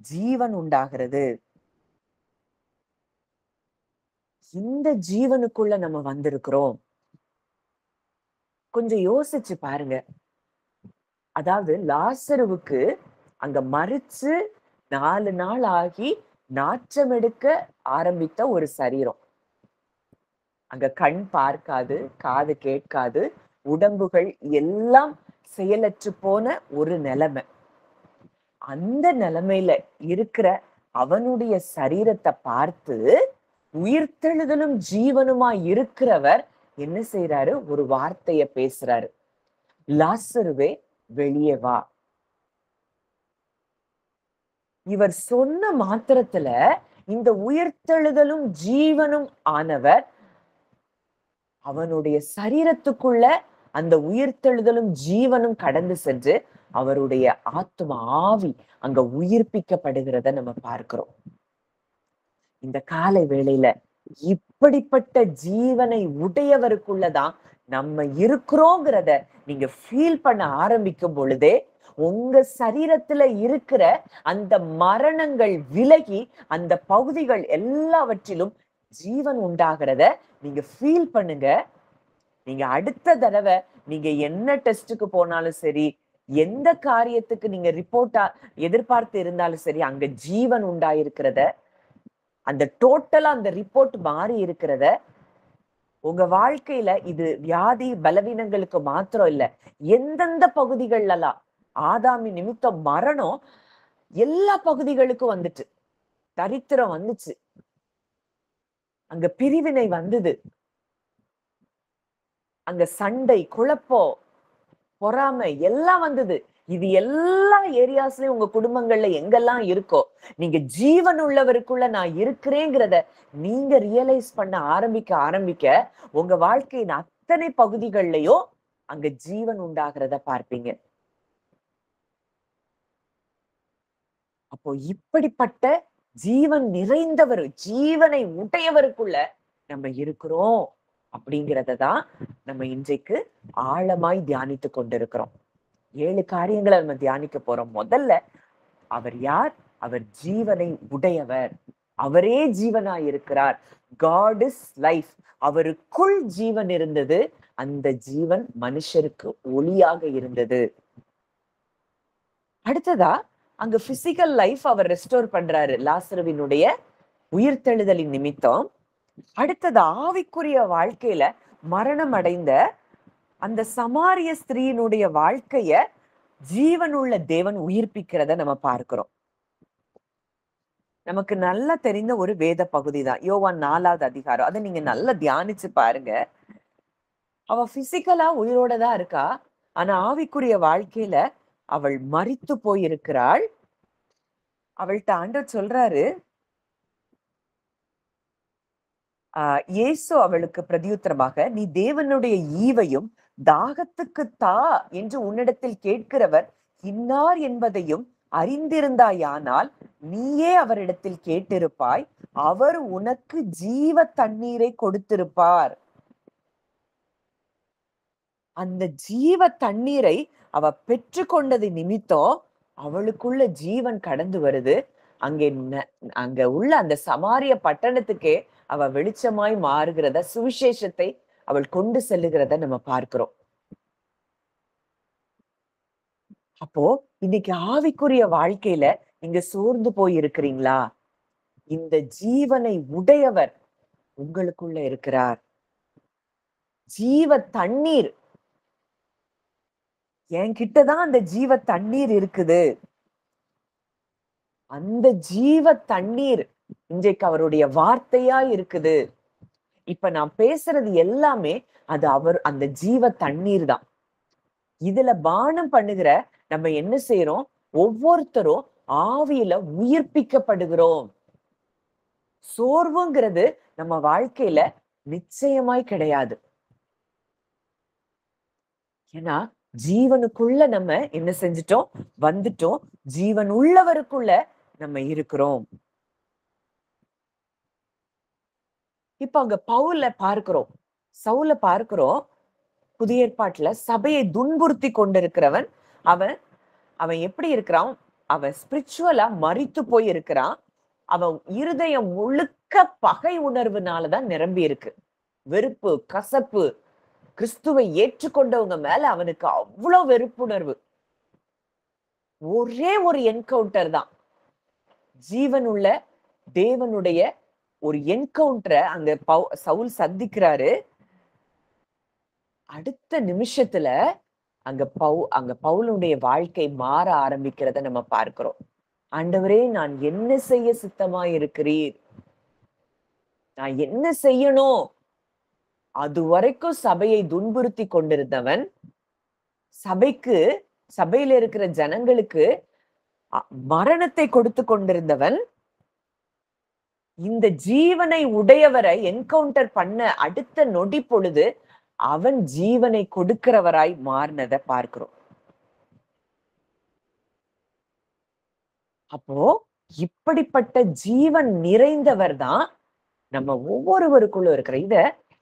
ஜீவன் உண்டாகிறது. இந்த ஜீவனுக்குள்ள நம்ம வந்திருக்கிறோம். கொஞ்சம் யோசிச்சு பாருங்க. அதாவது லாசருவுக்கு அங்க மரிச்சு 4 நாள் ஆகி நாற்றம் எடுக்க ஆரம்பித்த ஒரு சரீரம். அங்க கண் பார்க்காது, காது கேட்காது, உடம்புகள் எல்லாம் செயலற்று போன ஒரு நிலைமை. அந்த நிலைமையில இருக்கிற அவனுடைய சரீரத்தை பார்த்து உயிர்த்தெழுதலும் ஜீவனுமா இருக்கிறவர் என்ன செய்யறாரு? ஒரு வார்த்தைய பேசுறாரு, லாசருவே வெளியே வா. இவர் சொன்ன மாத்திரத்துல இந்த உயிர்த்தெழுதலும் ஜீவனும் ஆனவர் அவனுடைய சரீரத்துக்குள்ள அந்த உயிர்த்தெழுதலும் ஜீவனும் கடந்து சென்று அவருடைய ஆத்தும ஆவி அங்க உயிர்ப்பிக்கப்படுகிறத நம்ம பார்க்கிறோம். இந்த காலை வேளையில இப்படிப்பட்ட ஜீவனை உடையவருக்குள்ளதான் நம்ம இருக்கிறோங்கிறத நீங்க ஃபீல் பண்ண ஆரம்பிக்கும் பொழுதே உங்க சரீரத்துல இருக்கிற அந்த மரணங்கள் விலகி அந்த பகுதிகள் எல்லாவற்றிலும் ஜீவன் உண்டாகிறத நீங்க ஃபீல் பண்ணுங்க. நீங்க அடுத்த தடவை நீங்க என்ன டெஸ்டுக்கு போனாலும் சரி, எந்த காரியத்துக்கு நீங்க ரிப்போர்ட்டா எதிர்பார்த்து இருந்தாலும் சரி, அங்க ஜீவன் உண்டாயிருக்கிறத அந்த டோட்டலா அந்த ரிப்போர்ட் மாறி இருக்கிறத உங்க வாழ்க்கையில இது வியாதி பலவீனங்களுக்கு மாத்திரம் இல்ல, எந்தெந்த பகுதிகள்லாம் ஆதாமின் நிமித்தம் மரணம் எல்லா பகுதிகளுக்கும் வந்துட்டு, தரித்திரம் வந்துச்சு, அங்க பிரிவினை வந்தது, அங்க சண்டை, குழப்பம், பொறாமை எல்லாம் வந்தது. இது எல்லா ஏரியாஸ்லயும் உங்க குடும்பங்கள்ல எங்கெல்லாம் இருக்கோ, நீங்க ஜீவன் உள்ளவருக்குள்ள நான் இருக்கிறேங்கிறத நீங்க ரியலைஸ் பண்ண ஆரம்பிக்க உங்க வாழ்க்கையின் அத்தனை பகுதிகள்லயும் அங்க ஜீவன் உண்டாகிறத பார்ப்பீங்க. அப்போ இப்படிப்பட்ட ஜீவன் நிறைந்தவர், ஜீவனை உடையவருக்குள்ள நம்ம இருக்கிறோம் அப்படிங்கிறத தான் நம்ம இன்றைக்கு ஆழமாய் தியானித்துக் கொண்டிருக்கிறோம். 7 காரியங்களை நம்ம தியானிக்க போறோம். முதல்ல அவர் யார்? அவர் ஜீவனை உடையவர். அவரே ஜீவனாய் இருக்கிறார். God is life. அவருக்குள் ஜீவன் இருந்தது. அந்த ஜீவன் மனுஷருக்கு ஒளியாக இருந்தது. அடுத்ததா அங்க பிசிக்கல் லைஃப் அவர் ரெஸ்டோர் பண்றாரு லாசருவினுடைய உயிர்த்தெழுதலின் நிமித்தம். அடுத்தது ஆவிக்குரிய வாழ்க்கையில மரணம் அடைந்த அந்த சமாரிய ஸ்திரீயினுடைய வாழ்க்கைய ஜீவனுள்ள தேவன் உயிர்ப்பிக்கிறத நம்ம பார்க்கிறோம். நமக்கு நல்லா தெரிந்த ஒரு வேத பகுதி தான் யோவான் 4வது அதிகாரம். அதை நீங்க நல்லா தியானிச்சு பாருங்க. அவ பிசிக்கலா உயிரோட தான் இருக்கா. ஆனா ஆவிக்குரிய வாழ்க்கையில அவள் மரித்து போயிருக்கிறாள். அவள்கிட்ட ஆண்டவர் சொல்றாரு, இயேசு அவளுக்கு பிரதியுத்தரமாக, நீ தேவனுடைய ஈவையும் தாகத்துக்கு தா என்று உன்னிடத்தில் கேட்கிறவர் இன்னார் என்பதையும் அறிந்திருந்தாயானால் நீயே அவரிடத்தில் கேட்டிருப்பாய், அவர் உனக்கு ஜீவ தண்ணீரை கொடுத்திருப்பார். அந்த ஜீவ தண்ணீரை அவ பெற்று கொண்டது நிமித்தம் அவளுக்குள்ள ஜீவன் கடந்து வருது. அங்க உள்ள அந்த சமாரிய பட்டணத்துக்கே அவ வெளிச்சமாய் மாறுகிறத, சுவிசேஷத்தை அவள் கொண்டு செல்லுகிறத நம்ம பார்க்கிறோம். அப்போ இன்னைக்கு ஆவிக்குரிய வாழ்க்கையில நீங்க சோர்ந்து போய் இருக்கிறீங்களா? இந்த ஜீவனை உடையவர் உங்களுக்குள்ள இருக்கிறார். ஜீவ தண்ணீர் என்கிட்டதான் அந்த ஜீவ தண்ணீர் இருக்குது. அந்த ஜீவ தண்ணீர் இன்றைக்கு அவருடைய வார்த்தையா இருக்குது. இப்ப நான் பேசுறது எல்லாமே அது அந்த ஜீவ தண்ணீர் தான். இதுல பானம் பண்ணுகிற நம்ம என்ன செய்யறோம்? ஒவ்வொருத்தரும் ஆவியில உயிர்ப்பிக்கப்படுகிறோம். சோர்வுங்கிறது நம்ம வாழ்க்கையில நிச்சயமாய் கிடையாது. ஏன்னா ஜீவனுக்குள்ள நம்ம என்ன செஞ்சிட்டோம்? வந்துட்டோம். ஜீவன் உள்ளவருக்குள்ள நம்ம இருக்கிறோம். இப்ப அங்க சவுல பார்க்கிறோம். புதிய ஏற்பாட்டுல சபையை துன்புறுத்தி கொண்டிருக்கிறவன். அவன் அவன் எப்படி இருக்கிறான்? அவன் ஸ்பிரிச்சுவலா மரித்து போய் இருக்கிறான். அவன் இருதயம் முழுக்க பகை உணர்வுனாலதான் நிரம்பி இருக்கு. வெறுப்பு, கசப்பு, கிறிஸ்துவை ஏற்றுக்கொண்டவங்க மேல அவனுக்கு அவ்வளவு வெறுப்புணர்வு. ஒரே ஒரு என்கவுண்டர் தான், ஜீவனுள்ள தேவனுடைய ஒரு என்கவுண்டரை அங்க சவுல் சந்திக்கிறாரு. அடுத்த நிமிஷத்துல அங்க பவுலுடைய வாழ்க்கை மாற ஆரம்பிக்கிறத நம்ம பார்க்கிறோம். ஆண்டவரே, நான் என்ன செய்ய சித்தமாய் இருக்கிறீர்? நான் என்ன செய்யணும்? அது வரைக்கும் சபையை துன்புறுத்தி கொண்டிருந்தவன், சபையில இருக்கிற ஜனங்களுக்கு மரணத்தை கொடுத்து கொண்டிருந்தவன், இந்த ஜீவனை உடையவரை என்கவுண்டர் பண்ண அடுத்த நொடி பொழுது அவன் ஜீவனை கொடுக்கிறவராய் மாறினதை பார்க்கிறோம். அப்போ இப்படிப்பட்ட ஜீவன் நிறைந்தவர் தான் நம்ம ஒவ்வொருவருக்குள்ள இருக்கிற. இத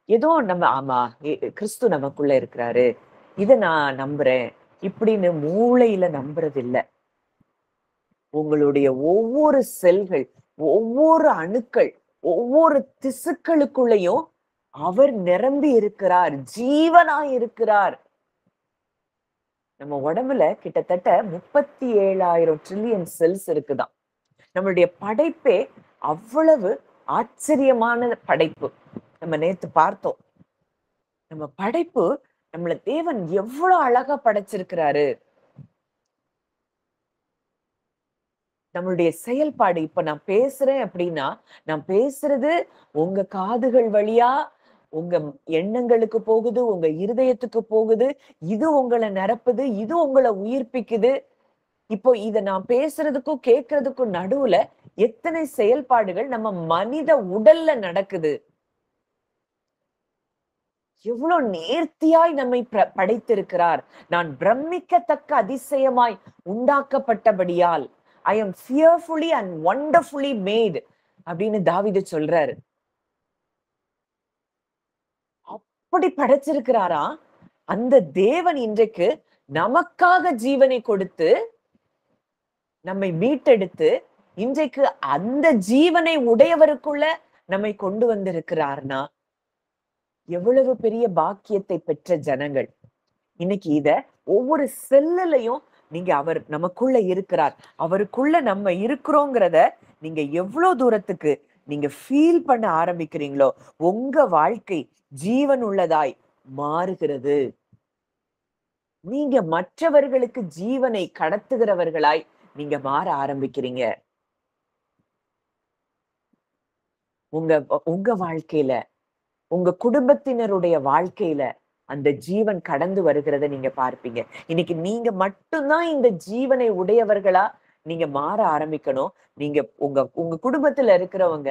ஏதோ நம்ம ஆமா கிறிஸ்து நமக்குள்ள இருக்கிறாரு, இத நான் நம்புறேன் இப்படின்னு மூளையில நம்புறது இல்ல. உங்களுடைய ஒவ்வொரு செல்கள், ஒவ்வொரு அணுக்கள், ஒவ்வொரு திசுக்களுக்குள்ளயும் அவர் நிரம்பி இருக்கிறார், ஜீவனாய் இருக்கிறார். நம்ம உடம்புல கிட்டத்தட்ட 37,000 ட்ரில்லியன் செல்ஸ் இருக்குதான். நம்மளுடைய படைப்பே அவ்வளவு ஆச்சரியமான படைப்பு. நம்ம நேத்து பார்த்தோம். நம்ம படைப்பு நம்மள தேவன் எவ்வளவு அழகா படைச்சிருக்கிறாரு. நம்மளுடைய செயல்பாடு இப்ப நான் பேசுறேன் அப்படின்னா, நான் பேசுறது உங்க காதுகள் வழியா உங்க எண்ணங்களுக்கு போகுது, உங்க இருதயத்துக்கு போகுது. இது உங்கள நிரப்புது, இது உங்கள உயிர்ப்பிக்குது. இப்போ இத நான் பேசுறதுக்கும், கேட்கறதுக்கும் நடுவுல எத்தனை செயல்பாடுகள் நம்ம மனித உடல்ல நடக்குது. எவ்வளவு நேர்த்தியாய் நம்மை படைத்திருக்கிறார். நான் பிரமிக்கத்தக்க அதிசயமாய் உண்டாக்கப்பட்டபடியால் I am fearfully and wonderfully made அப்படின்னு தாவீது சொல்றாரு. அப்படி படைச்சிருக்கிறாரா அந்த தேவன் இன்றைக்கு நமக்காக ஜீவனை கொடுத்து நம்மை மீட்டெடுத்து இன்றைக்கு அந்த ஜீவனை உடையவருக்குள்ள நம்மை கொண்டு வந்திருக்கிறார்னா எவ்வளவு பெரிய பாக்கியத்தை பெற்ற ஜனங்கள். இன்னைக்கு இத ஒவ்வொரு செல்லுலையும் நீங்க அவர் நமக்குள்ள இருக்கிறார், அவருக்குள்ள நம்ம இருக்கிறோங்கிறத நீங்க எவ்வளவு தூரத்துக்கு நீங்க ஃபீல் பண்ண ஆரம்பிக்கிறீங்களோ உங்க வாழ்க்கை ஜீவன் உள்ளதாய் மாறுகிறது. நீங்க மற்றவர்களுக்கு ஜீவனை கடத்துகிறவர்களாய் நீங்க மாற ஆரம்பிக்கிறீங்க. உங்க உங்க வாழ்க்கையில உங்க குடும்பத்தினருடைய வாழ்க்கையில அந்த ஜீவன் கடந்து வருகிறத நீங்க பார்ப்பீங்க. இன்னைக்கு நீங்க மட்டும்தான் இந்த ஜீவனை உடையவர்களா நீங்க மாற ஆரம்பிக்கணும். நீங்க உங்க உங்க குடும்பத்துல இருக்கிறவங்க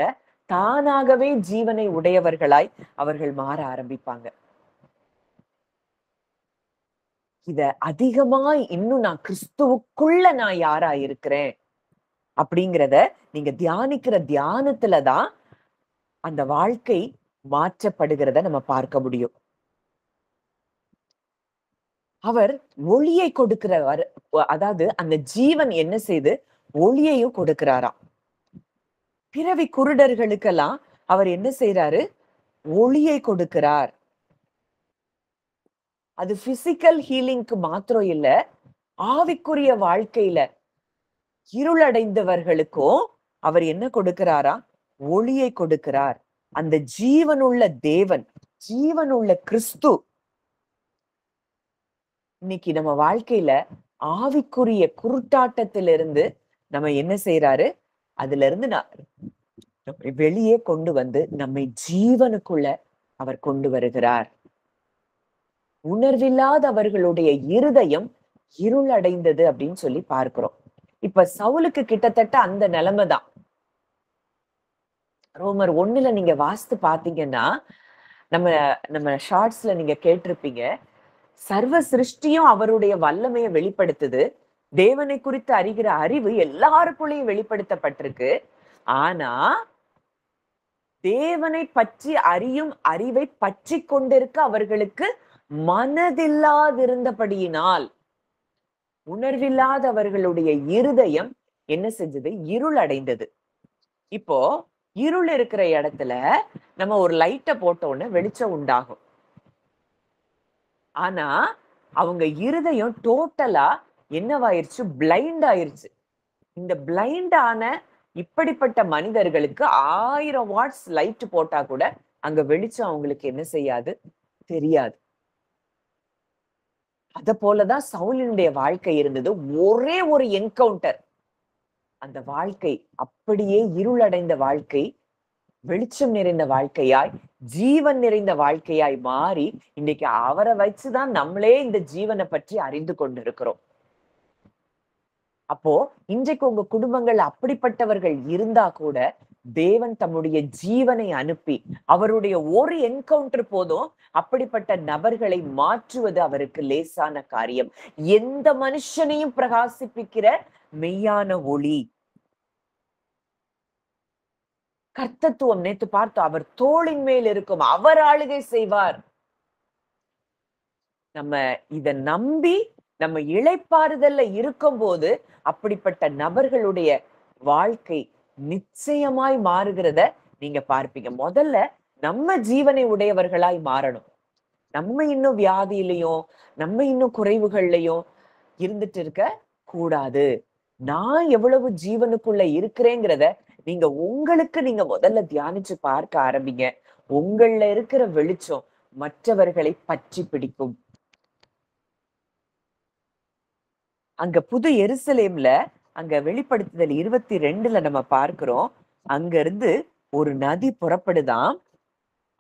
தானாகவே ஜீவனை உடையவர்களாய் அவர்கள் மாற ஆரம்பிப்பாங்க. இத அதிகமாய் இன்னும் நான் கிறிஸ்துவுக்குள்ள நான் யாரா இருக்கிறேன் அப்படிங்கிறத நீங்க தியானிக்கிற தியானத்துலதான் அந்த வாழ்க்கை மாற்றப்படுகிறத நம்ம பார்க்க முடியும். அவர் ஒளியை கொடுக்கிறவர். அதாவது அந்த ஜீவன் என்ன செய்து ஒளியையும் கொடுக்கிறாராம். பிறவி குருடர்களுக்கெல்லாம் அவர் என்ன செய்யறாரு? ஒளியை கொடுக்கிறார். அது பிசிக்கல் ஹீலிங்க்கு மாத்திரம் இல்ல, ஆவிக்குரிய வாழ்க்கையில இருளடைந்தவர்களுக்கும் அவர் என்ன கொடுக்கிறாரா? ஒளியை கொடுக்கிறார். அந்த ஜீவனுள்ள தேவன், ஜீவனுள்ள கிறிஸ்து இன்னைக்கு நம்ம வாழ்க்கையில ஆவிக்குரிய குருட்டாட்டத்திலிருந்து நம்ம என்ன செய்யறாரு? அதுல இருந்து நம்மை வெளியே கொண்டு வந்து நம்மை ஜீவனுக்குள்ள அவர் கொண்டு வருகிறார். உணர்வில்லாதவர்களுடைய இருதயம் இருளடைந்தது அப்படின்னு சொல்லி பார்க்கிறோம். இப்ப சவுலுக்கு கிட்டத்தட்ட அந்த நிலைமைதான். ரோமர் 1 நீங்க வாசித்து பாத்தீங்கன்னா நம்ம நம்ம ஷார்ட்ஸ்ல நீங்க கேட்டிருப்பீங்க, சர்வ சிருஷ்டியும் அவருடைய வல்லமையை வெளிப்படுத்துது. தேவனை குறித்து அறிகிற அறிவு எல்லாருக்குள்ளேயும் வெளிப்படுத்தப்பட்டிருக்கு. ஆனா தேவனை பற்றி அறியும் அறிவை பற்றி கொண்டிருக்க அவர்களுக்கு மனதில்லாதிருந்தபடியினால் உணர்வில்லாதவர்களுடைய இருதயம் என்ன செஞ்சது? இருள் அடைந்தது. இப்போ இருள் இருக்கிற இடத்துல நம்ம ஒரு லைட்டை போட்ட உடனே வெளிச்சம் உண்டாகும். ஆனா அவங்க இருதயம் டோட்டலா என்னவாயிருச்சு? பிளைண்ட் ஆயிருச்சு. இந்த பிளைண்ட் ஆன இப்படிப்பட்ட மனிதர்களுக்கு 1000 வாட்ஸ் லைட் போட்டா கூட அங்க வெளிச்சம் அவங்களுக்கு என்ன செய்யாது? தெரியாது. அத போலதான் சவுலினுடைய வாழ்க்கை இருந்தது. ஒரே ஒரு என்கவுண்டர், அந்த வாழ்க்கை அப்படியே இருளடைந்த வாழ்க்கை வெளிச்சம் நிறைந்த வாழ்க்கையாய், ஜீவன் நிறைந்த வாழ்க்கையாய் மாறி இன்னைக்கு அவரை வச்சுதான் நம்மளே இந்த ஜீவனை பற்றி அறிந்து கொண்டிருக்கிறோம். அப்போ இன்றைக்கு உங்க குடும்பங்கள் அப்படிப்பட்டவர்கள் இருந்தா கூட தேவன் தம்முடைய ஜீவனை அனுப்பி அவருடைய ஒரு என்கவுண்டர் போதும் அப்படிப்பட்ட நபர்களை மாற்றுவது அவருக்கு லேசான காரியம். எந்த மனுஷனையும் பிரகாசிப்பிக்கிற மெய்யான ஒளி கர்த்தத்துவம். நேத்து பார்த்தோம், அவர் தோளின் மேல் இருக்கும், அவர் ஆளுகை செய்வார். நம்ம இத நம்பி நம்ம இளைப்பாறுதல்ல இருக்கும் போது அப்படிப்பட்ட நபர்களுடைய வாழ்க்கை நிச்சயமாய் மாறுகிறத நீங்க பார்ப்பீங்க. முதல்ல நம்ம ஜீவனை உடையவர்களாய் மாறணும். நம்ம இன்னும் வியாதியிலையும் நம்ம இன்னும் குறைவுகள்லையும் இருந்துட்டு இருக்க கூடாது. நான் எவ்வளவு ஜீவனுக்குள்ள இருக்கிறேங்கிறத நீங்க உங்களுக்கு நீங்க முதல்ல தியானிச்சு பார்க்க ஆரம்பிங்க. உங்கள்ல இருக்கிற வெளிச்சம் மற்றவர்களை பற்றி பிடிக்கும். அங்க புது எருசலேம்ல அங்க வெளிப்படுத்துதல் 22ல நம்ம பார்க்கிறோம். அங்க இருந்து ஒரு நதி புறப்படுதாம்.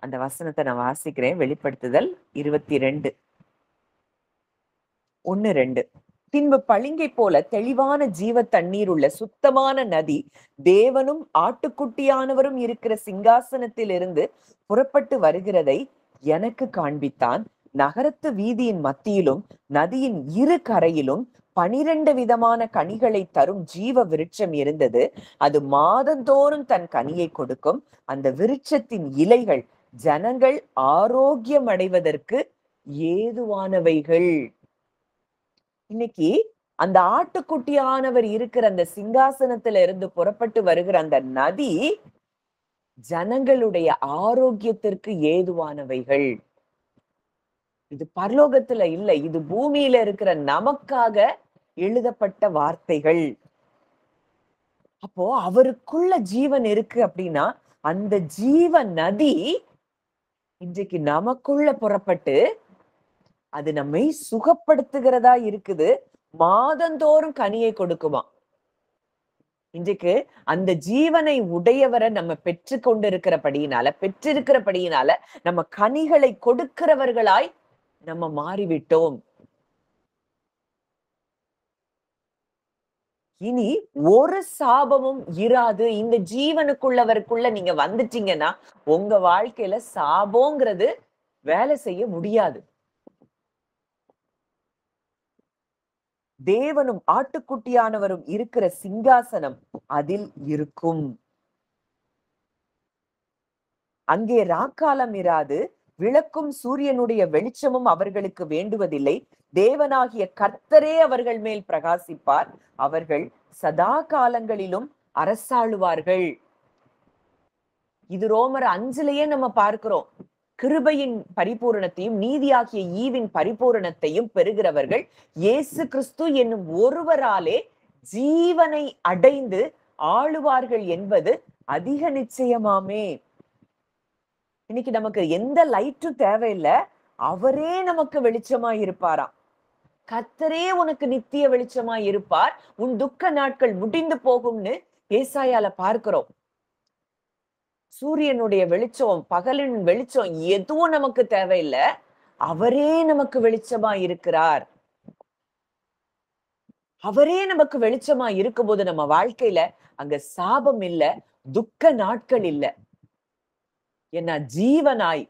அந்த வசனத்த நான் வாசிக்கிறேன். வெளிப்படுத்துதல் 22 1, 2. பின்பு பளிங்கை போல தெளிவான ஜீவ தண்ணீர் உள்ள சுத்தமான நதி தேவனும் ஆட்டுக்குட்டியானவரும் இருக்கிற சிங்காசனத்தில் இருந்து புறப்பட்டு வருகிறதை எனக்கு காண்பித்தான். நகரத்து வீதியின் மத்தியிலும் நதியின் இரு கரையிலும் 12 விதமான கனிகளை தரும் ஜீவ விருட்சம் இருந்தது. அது மாதந்தோறும் தன் கனியை கொடுக்கும். அந்த விருட்சத்தின் இலைகள் ஜனங்கள் ஆரோக்கியம் அடைவதற்கு ஏதுவானவைகள். இன்னைக்கு அந்த ஆட்டுக்குட்டியானவர் இருக்கிற அந்த சிங்காசனத்துல இருந்து புறப்பட்டு வருகிற அந்த நதி ஜனங்களுடைய ஆரோக்கியத்திற்கு ஏதுவானவைகள். இது பரலோகத்துல இல்ல, இது பூமியில இருக்கிற நமக்காக எழுதப்பட்ட வார்த்தைகள். அப்போ அவருக்குள்ள ஜீவன் இருக்கு அப்படின்னா அந்த ஜீவ நதி இன்றைக்கு நமக்குள்ள புறப்பட்டு அது நம்மை சுகப்படுத்துகிறதா இருக்குது. மாதந்தோறும் கனியை கொடுக்குமா. இன்றைக்கு அந்த ஜீவனை உடையவரை நம்ம பெற்றிருக்கிறபடியினால நம்ம கனிகளை கொடுக்கிறவர்களாய் நம்ம மாறிவிட்டோம். இனி ஒரு சாபமும் இராது. இந்த ஜீவனுக்குள்ளவருக்குள்ள நீங்க வந்துட்டீங்கன்னா உங்க வாழ்க்கையில சாபங்கிறது வேலை செய்ய முடியாது. தேவனும் ஆட்டுக்குட்டியானவரும் இருக்கிற சிங்காசனம் அதில் இருக்கும். அங்கே ராக்காலம் இராது. விளக்கும் சூரியனுடைய வெளிச்சமும் அவர்களுக்கு வேண்டுவதில்லை. தேவனாகிய கர்த்தரே அவர்கள் மேல் பிரகாசிப்பார். அவர்கள் சதா காலங்களிலும் அரசாளுவார்கள். இது ரோமர் 5லயே நம்ம பார்க்கிறோம். கிருபையின் பரிபூரணத்தையும் நீதியாகிய ஈவின் பரிபூரணத்தையும் பெறுகிறவர்கள் இயேசு கிறிஸ்து என்னும் ஒருவராலே ஜீவனை அடைந்து ஆளுவார்கள் என்பது அதிக நிச்சயமாமே. இன்னைக்கு நமக்கு எந்த லைட்டும் தேவையில்லை. அவரே நமக்கு வெளிச்சமாய் இருப்பாராம். கர்த்தரே உனக்கு நித்திய வெளிச்சமாய் இருப்பார். உன் துக்க நாட்கள் முடிந்து போகும்னு ஏசாயால பார்க்கிறோம். சூரியனுடைய வெளிச்சம், பகலின் வெளிச்சம் எதுவும் நமக்கு தேவையில்லை. அவரே நமக்கு வெளிச்சமா இருக்கிறார். அவரே நமக்கு வெளிச்சமா இருக்கும்போது நம்ம வாழ்க்கையில அங்க சாபம் இல்ல, துக்க நாட்கள் இல்ல. ஏன்னா ஜீவனாய்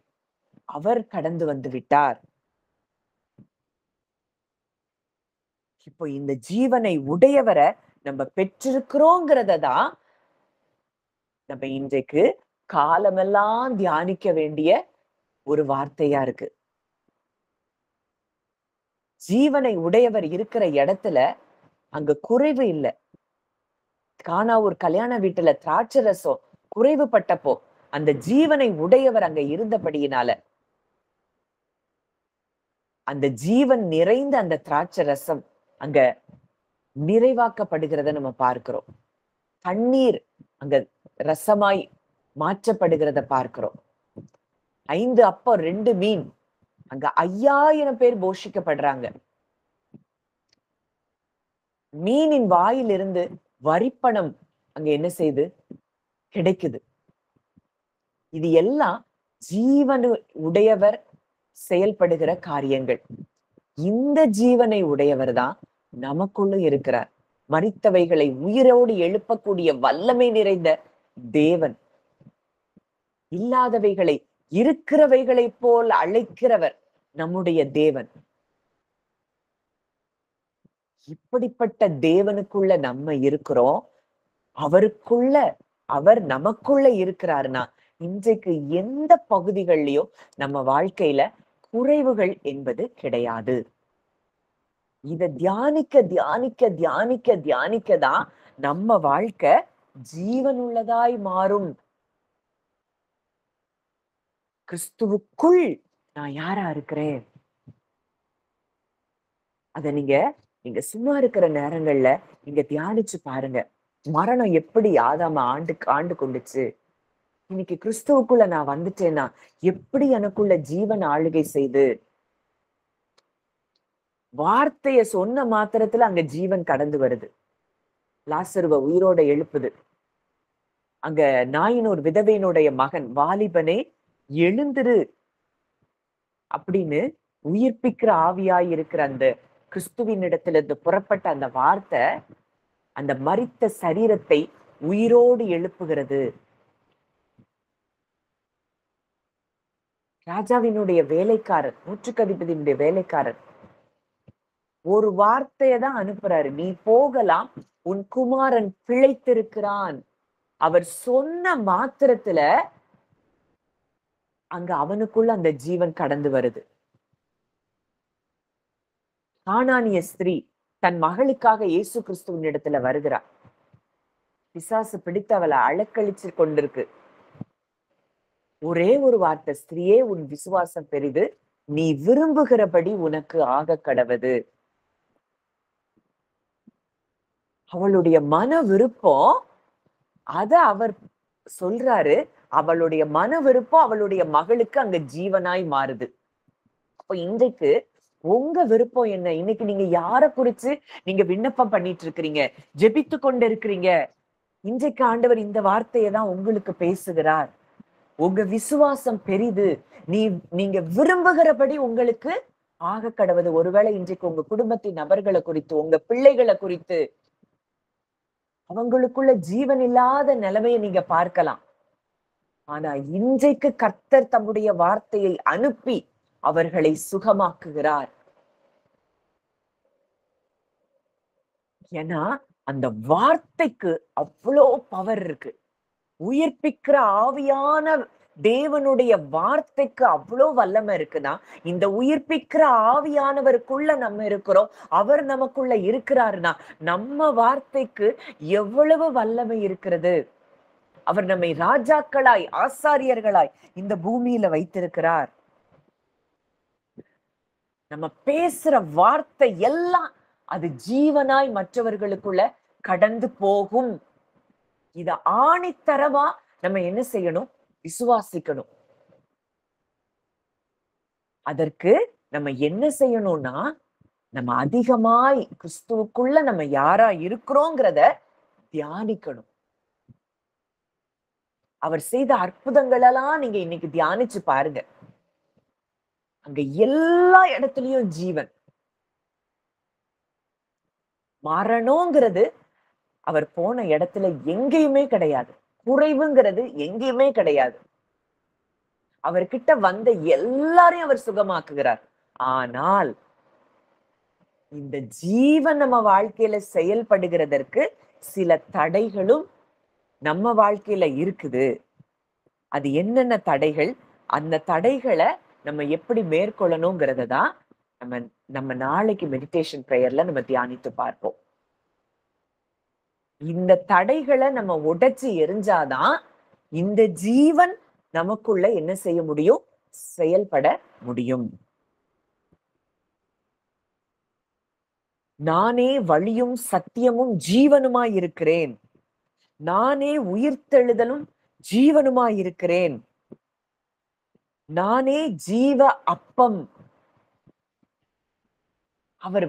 அவர் கடந்து வந்து விட்டார். இப்போ இந்த ஜீவனை உடையவரை நம்ம பெற்றிருக்கிறோங்கிறத தான் நம்ம இன்றைக்கு காலமெல்லாம் தியானிக்க வேண்டிய ஒரு வார்த்தையா இருக்கு. ஜீவனை உடையவர் இருக்கிற இடத்துல அங்க குறைவு இல்லை. கானா ஒரு கல்யாண வீட்டுல திராட்சை ரசம் குறைவுபட்டப்போ அந்த ஜீவனை உடையவர் அங்க இருந்தபடியினால அந்த ஜீவன் நிறைந்த அந்த திராட்சை ரசம் அங்க நிறைவாக்கப்படுகிறத நம்ம பார்க்கிறோம். தண்ணீர் அங்க ரசமாய் மாற்றப்படுகிறத பார்க்கிறோம். 5 அப்பம் 2 மீன் அங்க 5000 பேர் போஷிக்கப்படுறாங்க. மீனின் வாயிலிருந்து வரிப்பணம் அங்க என்ன செய்து கிடைக்குது. இது எல்லாம் ஜீவனு உடையவர் செயல்படுகிற காரியங்கள். இந்த ஜீவனை உடையவர் தான் நமக்குள்ள இருக்கிறார். மரித்தவைகளை உயிரோடு எழுப்பக்கூடிய வல்லமை நிறைந்த தேவன். இல்லாதவைகளை இருக்கிறவைகளை போல் அழைக்கிறவர் நம்முடைய தேவன். இப்படிப்பட்ட தேவனுக்குள்ள நம்ம இருக்கிறோம். அவர் நமக்குள்ள இருக்கிறாருன்னா இன்றைக்கு எந்த பகுதிகள்லயும் நம்ம வாழ்க்கையில குறைவுகள் என்பது கிடையாது. இத தியானிக்க தியானிக்க தியானிக்க தியானிக்கதான் நம்ம வாழ்க்கை ஜீவனுள்ளதாய் மாறும். கிறிஸ்துவுக்குள் நான் யாரா இருக்கிறேன்? அத நீங்க சும்மா இருக்கிற நேரங்கள்ல நீங்க தியானிச்சு பாருங்க. மரணம் எப்படி ஆதாம ஆண்டு ஆண்டு கொண்டுச்சு, இன்னைக்கு கிறிஸ்துவுக்குள்ள நான் வந்துட்டேன்னா எப்படி எனக்குள்ள ஜீவன் ஆளுகை செய்து, வார்த்தைய சொன்ன மாத்திரத்துல அங்க ஜீவன் கடந்து வருது. லாசருவ உயிரோட எழுப்புது. அங்க நாயினோர் விதவையினுடைய மகன், வாலிபனே எழுந்திரு அப்படின்னு உயிர்ப்பிக்கிற ஆவியாய் இருக்கிற அந்த கிறிஸ்துவின் இடத்துல இருந்து புறப்பட்ட அந்த வார்த்தை அந்த மரித்த சரீரத்தை உயிரோடு எழுப்புகிறது. ராஜாவினுடைய வேலைக்காரர், நூற்றுக்கதிபதியினுடைய வேலைக்காரர் ஒரு வார்த்தையை தான் அனுப்புறாரு, நீ போகலாம், உன் குமாரன் பிழைத்திருக்கிறான். அவர் சொன்ன மாத்திரத்துல அங்க அவனுக்குள்ள அந்த ஜீவன் கடந்து வருது. கானானிய ஸ்திரீ தன் மகளுக்காக இயேசு கிறிஸ்துவின் இடத்துல வருகிறார். பிசாசு பிடித்து அவளை அலக்களிச்சு கொண்டிருக்கு. ஒரே ஒரு வார்த்தை, ஸ்திரீயே உன் விசுவாசம் பெரிது, நீ விரும்புகிறபடி உனக்கு ஆக கடவது. அவளுடைய மன விருப்பம் அத அவர் சொல்றாரு. அவளுடைய மன விருப்பம் அவளுடைய மகளுக்கு அங்க ஜீவனாய் மாறுது. அப்ப இன்றைக்கு உங்க விருப்பம் என்ன? இன்னைக்கு நீங்க யார குறிச்சு நீங்க விண்ணப்பம் பண்ணிட்டு இருக்கிறீங்க, ஜெபித்து கொண்டு இருக்கிறீங்க? இன்றைக்கு ஆண்டவர் இந்த வார்த்தையை தான் உங்களுக்கு பேசுகிறார். உங்க விசுவாசம் பெரிது, நீங்க விரும்புகிறபடி உங்களுக்கு ஆக கடவுது. ஒருவேளை இன்றைக்கு உங்க குடும்பத்தின் நபர்களை குறித்து, உங்க பிள்ளைகளை குறித்து, அவங்களுக்குள்ள ஜீவன் இல்லாத நிலைமையை நீங்க பார்க்கலாம். ஆனா இன்றைக்கு கர்த்தர் தம்முடைய வார்த்தையை அனுப்பி அவர்களை சுகமாக்குகிறார். ஏன்னா அந்த வார்த்தைக்கு அவ்வளோ பவர் இருக்கு. உயிர்ப்பிக்கிற ஆவியான தேவனுடைய வார்த்தைக்கு அவ்வளோ வல்லமை இருக்குன்னா, இந்த உயிர்ப்பிக்கிற ஆவியானவருக்குள்ள நம்ம இருக்கிறோம், அவர் நமக்குள்ள இருக்கிறாருன்னா நம்ம வார்த்தைக்கு எவ்வளவு வல்லமை இருக்கிறது. அவர் நம்மை ராஜாக்களாய் ஆசாரியர்களாய் இந்த பூமியில வைத்திருக்கிறார். நம்ம பேசுற வார்த்தை எல்லாம் அது ஜீவனாய் மற்றவர்களுக்குள்ள கடந்து போகும். இத ஆணித்தரமா நம்ம என்ன செய்யணும்? விசுவாசிக்கணும். அதற்கு நம்ம என்ன செய்யணும்னா, நம்ம அதிகமாய் கிறிஸ்துவுக்குள்ள நம்ம யாரா இருக்கிறோங்கிறத தியானிக்கணும். அவர் செய்த அற்புதங்கள் எல்லாம் நீங்க இன்னைக்கு தியானிச்சு பாருங்க. அங்க எல்லா இடத்துலயும் ஜீவன். மரணம்ங்கிறது அவர் போன இடத்துல எங்கேயுமே கிடையாது. குறைவுங்கிறது எங்கேயுமே கிடையாது. அவர்கிட்ட வந்த எல்லாரையும் அவர் சுகமாக்குகிறார். ஆனால் இந்த ஜீவன் நம்ம வாழ்க்கையில செயல்படுகிறதற்கு சில தடைகளும் நம்ம வாழ்க்கையில இருக்குது. அது என்னென்ன தடைகள்? அந்த தடைகளை நம்ம எப்படி மேற்கொள்ளணுங்கிறத தான் நம்ம நாளைக்கு மெடிடேஷன் பிரேயர்ல நம்ம தியானித்து பார்ப்போம். இந்த தடைகளை நம்ம உடைச்சு எரிஞ்சாதான் இந்த ஜீவன் நமக்குள்ள என்ன செய்ய முடியும்? செயல்பட முடியும். நானே வழியும் சத்தியமும் ஜீவனுமாய் இருக்கிறேன். நானே உயிர்த்தெழுதலும் ஜீவனுமாய் இருக்கிறேன். நானே ஜீவ அப்பம். அவர்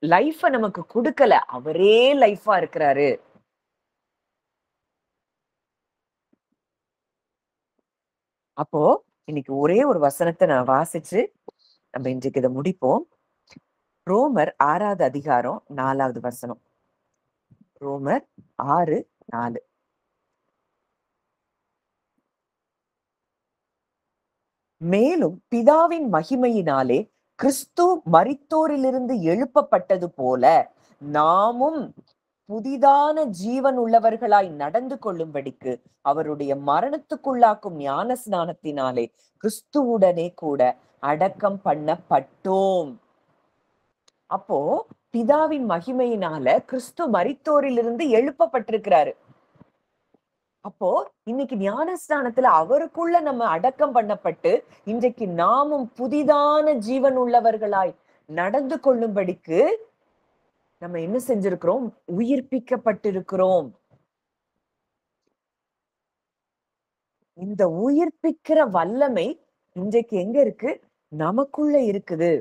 லைஃப நமக்கு கொடுக்கல, அவரே லைஃபா இருக்கிறாரு. அப்போ இன்னைக்கு ஒரே ஒரு வசனத்தை நான் வாசிச்சு நம்ம இன்றைக்கு இதை முடிப்போம். ரோமர் 6வது அதிகாரம் 4வது வசனம். ரோமர் 6:4. மேலும் பிதாவின் மகிமையினாலே கிறிஸ்து மரித்தோரிலிருந்து எழுப்பப்பட்டது போல நாமும் புதிதான ஜீவன் உள்ளவர்களாய் நடந்து கொள்ளும்படிக்கு அவருடைய மரணத்துக்குள்ளாக்கும் ஞான ஸ்நானத்தினாலே கிறிஸ்துவுடனே கூட அடக்கம் பண்ணப்பட்டோம். அப்போ பிதாவின் மகிமையினால கிறிஸ்து மரித்தோரிலிருந்து எழுப்பப்பட்டிருக்கிறாரு. அப்போ இன்னைக்கு ஞானஸ்நானத்துல அவருக்குள்ள நம்ம அடக்கம் பண்ணப்பட்டு இன்றைக்கு நாமும் புதிதான ஜீவன் உள்ளவர்களாய் நடந்து கொள்ளும்படிக்கு நம்ம என்ன செஞ்சிருக்கிறோம்? உயிர்ப்பிக்கப்பட்டிருக்கிறோம். இந்த உயிர்ப்பிக்கிற வல்லமை இன்றைக்கு எங்க இருக்கு? நமக்குள்ள இருக்குது.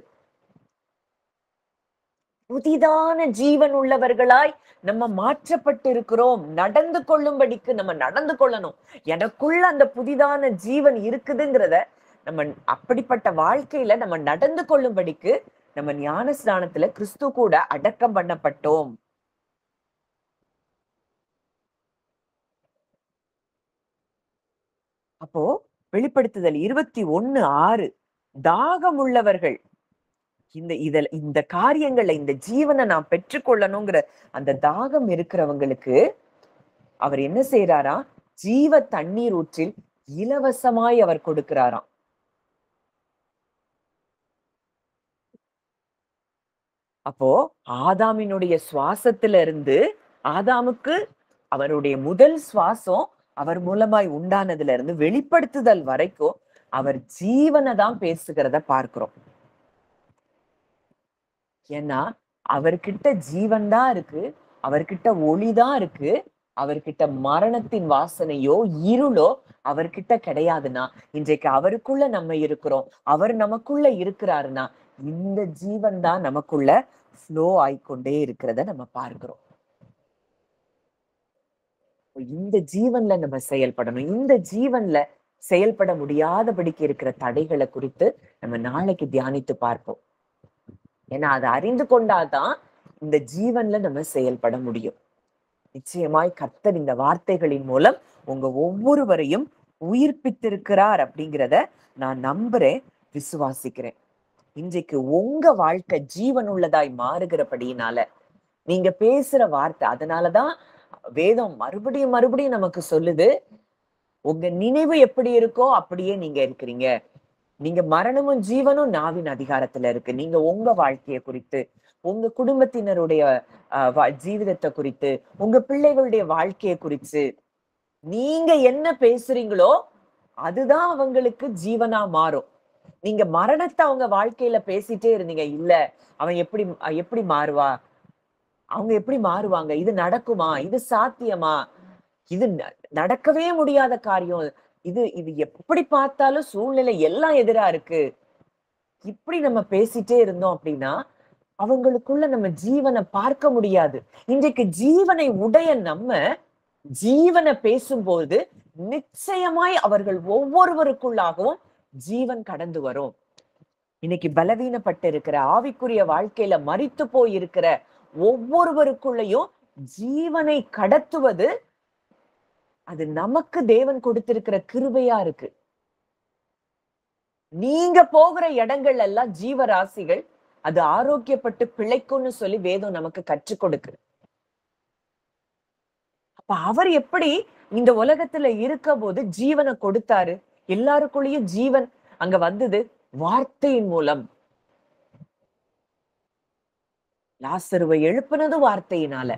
புதிதான ஜீவன் உள்ளவர்களாய் நம்ம மாற்றப்பட்டு இருக்கிறோம். நடந்து கொள்ளும்படிக்கு நம்ம நடந்து கொள்ளணும். எனக்குள்ள அந்த புதிதான ஜீவன் இருக்குதுங்கிறத நம்ம அப்படிப்பட்ட வாழ்க்கையில நம்ம நடந்து கொள்ளும்படிக்கு நம்ம ஞானஸ்நானத்துல கிறிஸ்து கூட அடக்கம் பண்ணப்பட்டோம். அப்போ வெளிப்படுத்துதல் 21:6 தாகம் உள்ளவர்கள் இந்த காரியங்களை இந்த ஜீவனை நான் பெற்றுக்கொள்ளணுங்கிற அந்த தாகம் இருக்கிறவங்களுக்கு அவர் என்ன செய்யறாராம்? ஜீவ தண்ணீர் ஊற்றில் இலவசமாய் அவர் கொடுக்கிறாராம். அப்போ ஆதாமினுடைய சுவாசத்துல இருந்து ஆதாமுக்கு அவருடைய முதல் சுவாசம் அவர் மூலமாய் உண்டானதுல இருந்து வெளிப்படுத்துதல் வரைக்கும் அவர் ஜீவனை தான் பேசுகிறத பார்க்கிறோம். ஏன்னா அவர்கிட்ட ஜீவன் தான் இருக்கு, அவர்கிட்ட ஒளிதான் இருக்கு, அவர்கிட்ட மரணத்தின் வாசனையோ இருளோ அவர்கிட்ட கிடையாதுன்னா இன்றைக்கு அவருக்குள்ள நம்ம இருக்கிறோம், அவர் நமக்குள்ள இருக்கிறாருன்னா இந்த ஜீவன் தான் நமக்குள்ள ஃப்ளோ ஆயிக்கொண்டே இருக்கிறத நம்ம பார்க்கிறோம். இந்த ஜீவன்ல நம்ம செயல்படணும். இந்த ஜீவன்ல செயல்பட முடியாதபடிக்கு இருக்கிற தடைகளை குறித்து நம்ம நாளைக்கு தியானித்து பார்ப்போம். ஏன்னா அதை அறிந்து கொண்டாதான் இந்த ஜீவன்ல நம்ம செயல்பட முடியும். நிச்சயமாய் கர்த்தர் இந்த வார்த்தைகளின் மூலம் உங்க ஒவ்வொருவரையும் உயிர்ப்பித்திருக்கிறார் அப்படிங்கிறத நான் நம்புறேன், விசுவாசிக்கிறேன். இன்றைக்கு உங்க வாழ்க்கை ஜீவன் உள்ளதாய் மாறுகிறபடியினால நீங்க பேசுற வார்த்தை, அதனாலதான் வேதம் மறுபடியும் மறுபடியும் நமக்கு சொல்லுது, உங்க நினைவு எப்படி இருக்கோ அப்படியே நீங்க இருக்கிறீங்க. நீங்க மரணமும் ஜீவனும் நாவின் அதிகாரத்துல இருக்கு. நீங்க உங்க வாழ்க்கைய குறித்து, உங்க குடும்பத்தினருடைய ஜீவிதத்தை குறித்து, உங்க பிள்ளைகளுடைய வாழ்க்கைய குறித்து நீங்க என்ன பேசுறீங்களோ அதுதான் அவங்களுக்கு ஜீவனா மாறும். நீங்க மரணத்தை அவங்க வாழ்க்கையில பேசிட்டே இருந்தீங்க, இல்ல அவன் எப்படி எப்படி மாறுவா, அவங்க எப்படி மாறுவாங்க, இது நடக்குமா, இது சாத்தியமா, இது நடக்கவே முடியாத காரியம், இது இது எப்படி பார்த்தாலும் சூழ்நிலை எல்லாம் எதிரா இருக்கு, இப்படி நம்ம பேசிட்டே இருந்தோம் அப்படின்னா அவங்களுக்குள்ள நம்ம ஜீவனை பார்க்க முடியாது. இன்றைக்கு ஜீவனை உடைய நம்ம ஜீவனை பேசும்போது நிச்சயமாய் அவர்கள் ஒவ்வொருவருக்குள்ளாகவும் ஜீவன் கடந்து வரும். இன்னைக்கு பலவீனப்பட்டு இருக்கிற ஆவிக்குரிய வாழ்க்கையில மரித்து போய் இருக்கிற ஒவ்வொருவருக்குள்ளயும் ஜீவனை கடத்துவது அது நமக்கு தேவன் கொடுத்திருக்கிற கிருபையா இருக்கு. நீங்க போகிற இடங்கள் எல்லாம் ஜீவராசிகள் அது ஆரோக்கியப்பட்டு பிழைக்கும்னு சொல்லி வேதம் நமக்கு கற்றுக் கொடுக்கு. அப்ப அவர் எப்படி இந்த உலகத்துல இருக்க போது ஜீவனை கொடுத்தாரு? எல்லாருக்குள்ளேயும் ஜீவன் அங்க வந்தது வார்த்தையின் மூலம். லாசருவை எழுப்புனது வார்த்தையினால.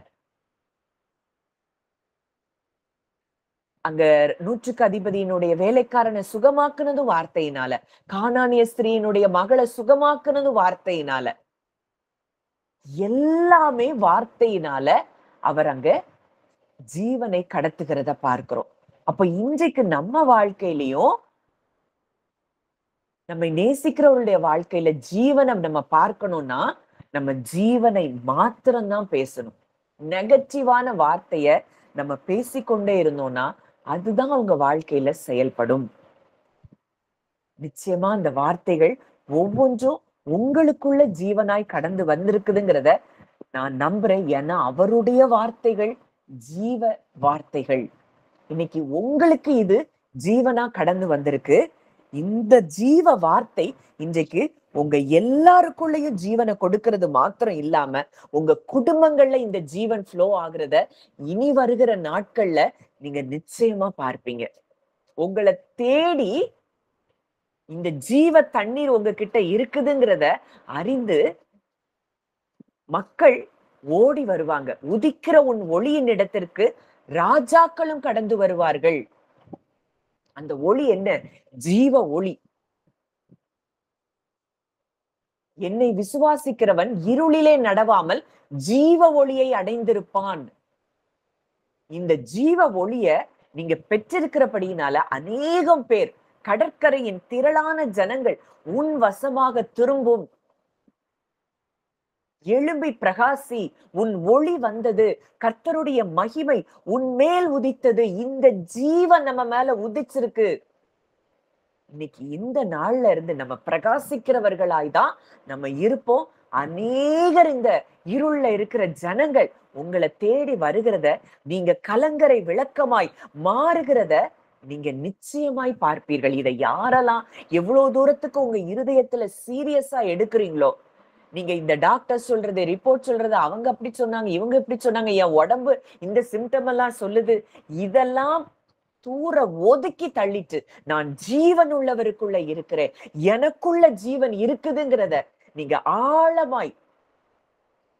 அங்க நூற்றுக்கு அதிபதியினுடைய வேலைக்காரனை சுகமாக்குனது வார்த்தையினால. கானானிய ஸ்திரீயினுடைய மகளை சுகமாக்குனது வார்த்தையினால. எல்லாமே வார்த்தையினால அவர் அங்க ஜீவனை கடத்துகிறத பார்க்கிறோம். அப்ப இன்றைக்கு நம்ம வாழ்க்கையிலயும் நம்மை நேசிக்கிறவருடைய வாழ்க்கையில ஜீவனை நம்ம பார்க்கணும்னா நம்ம ஜீவனை மாத்திரம்தான் பேசணும். நெகட்டிவான வார்த்தைய நம்ம பேசிக்கொண்டே இருந்தோம்னா அதுதான் உங்க வாழ்க்கையில செயல்படும். நிச்சயமா அந்த வார்த்தைகள் ஒவ்வொன்றும் உங்களுக்குள்ள ஜீவனாய் கடந்து வந்திருக்குதுங்கிறத நான் நம்புறேன். ஏன்னா அவருடைய வார்த்தைகள் ஜீவ வார்த்தைகள். இன்னைக்கு உங்களுக்கு இது ஜீவனா கடந்து வந்திருக்கு. இந்த ஜீவ வார்த்தை இன்றைக்கு உங்க எல்லாருக்குள்ளயும் ஜீவனை கொடுக்கிறது மாத்திரம் இல்லாம உங்க குடும்பங்கள்ல இந்த ஜீவன் ஃப்ளோ ஆகுறத இனி வருகிற நாட்கள்ல நீங்க நிச்சயமா பார்ப்பீங்க. உங்களை தேடி இந்த ஜீவ தண்ணீர் உங்ககிட்ட இருக்குதுங்கிறத அறிந்து மக்கள் ஓடி வருவாங்க. உதிக்கிற உன் ஒளியின் இடத்திற்கு ராஜாக்களும் கடந்து வருவார்கள். அந்த ஒளி என்ன? ஜீவ ஒளி. என்னை விசுவாசிக்கிறவன் இருளிலே நடவாமல் ஜீவ ஒளியை அடைந்திருப்பான். இந்த ஜீவ ஒளிய நீங்க பெற்றிருக்கிறபடியினால அநேகம் பேர், கடற்கரையின் திரளான ஜனங்கள் உன் வசமாக திரும்பும். எழும்பி பிரகாசி, உன் ஒளி வந்தது, கர்த்தருடைய மகிமை உன் மேல் உதித்தது. இந்த ஜீவன் நம்ம மேல உதிச்சிருக்கு. இன்னைக்கு இந்த நாள்ல இருந்து நம்ம பிரகாசிக்கிறவர்களாய்தான் நம்ம இருப்போம். அநேகர் இந்த இருள்ல இருக்கிற ஜனங்கள் உங்களை தேடி வருகிறத, நீங்க கலங்கரை விளக்கமாய் மாறுகிறத நீங்க நிச்சயமாய் பார்ப்பீர்கள். இதை யாரெல்லாம் எவ்வளவு தூரத்துக்கு உங்க இருதயத்துல சீரியஸா எடுக்கிறீங்களோ, நீங்க இந்த டாக்டர் சொல்றது, ரிப்போர்ட் சொல்றது, அவங்க அப்படி சொன்னாங்க, இவங்க இப்படி சொன்னாங்க, என் உடம்பு இந்த சிம்டம் எல்லாம் சொல்லுது, இதெல்லாம் தூர ஒதுக்கி தள்ளிட்டு, நான் ஜீவன் உள்ளவருக்குள்ள இருக்கிறேன், எனக்குள்ள ஜீவன் இருக்குதுங்கிறத நீங்க ஆழமாய்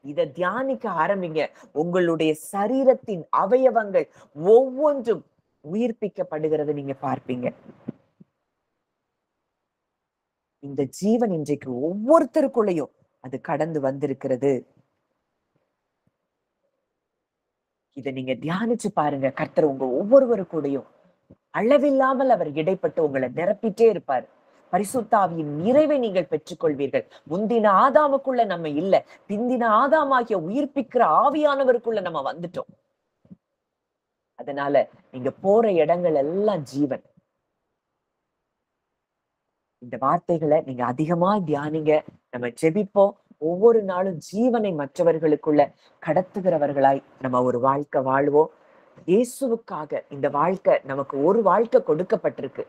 இத தியானிக்க ஆரம்பிங்க. உங்களுடைய சரீரத்தின் அவயவங்கள் ஒவ்வொன்றும் உயிர்ப்பிக்கப்படுகிறத நீங்க பார்ப்பீங்க. இந்த ஜீவன் இன்றைக்கு ஒவ்வொருத்தருக்குள்ளயும் அது கடந்து வந்திருக்கிறது. இத நீங்க தியானிச்சு பாருங்க. கர்த்தர் உங்க ஒவ்வொருவருக்கூடயும் அளவில்லாமல் அவர் இடைப்பட்டு உங்களை நிரப்பிட்டே இருப்பார். பரிசுத்த ஆவியின் நிறைவை நீங்கள் பெற்றுக்கொள்வீர்கள். முந்தின ஆதாமுக்குள்ள நம்ம இல்ல, பிந்தின ஆதாமாகிய உயிர்ப்பிக்கிற ஆவியானவருக்குள்ள நம்ம வந்துட்டோம். அதனால நீங்க போற இடங்கள் எல்லாம் ஜீவன். இந்த வார்த்தைகளை நீங்க அதிகமா தியானிங்க. நம்ம ஜெபிப்போம். ஒவ்வொரு நாளும் ஜீவனை மற்றவர்களுக்குள்ள கடத்துகிறவர்களாய் நம்ம ஒரு வாழ்க்கை வாழ்வோம். இயேசுவுக்காக இந்த வாழ்க்கை நமக்கு ஒரு வாழ்க்கை கொடுக்கப்பட்டிருக்கு.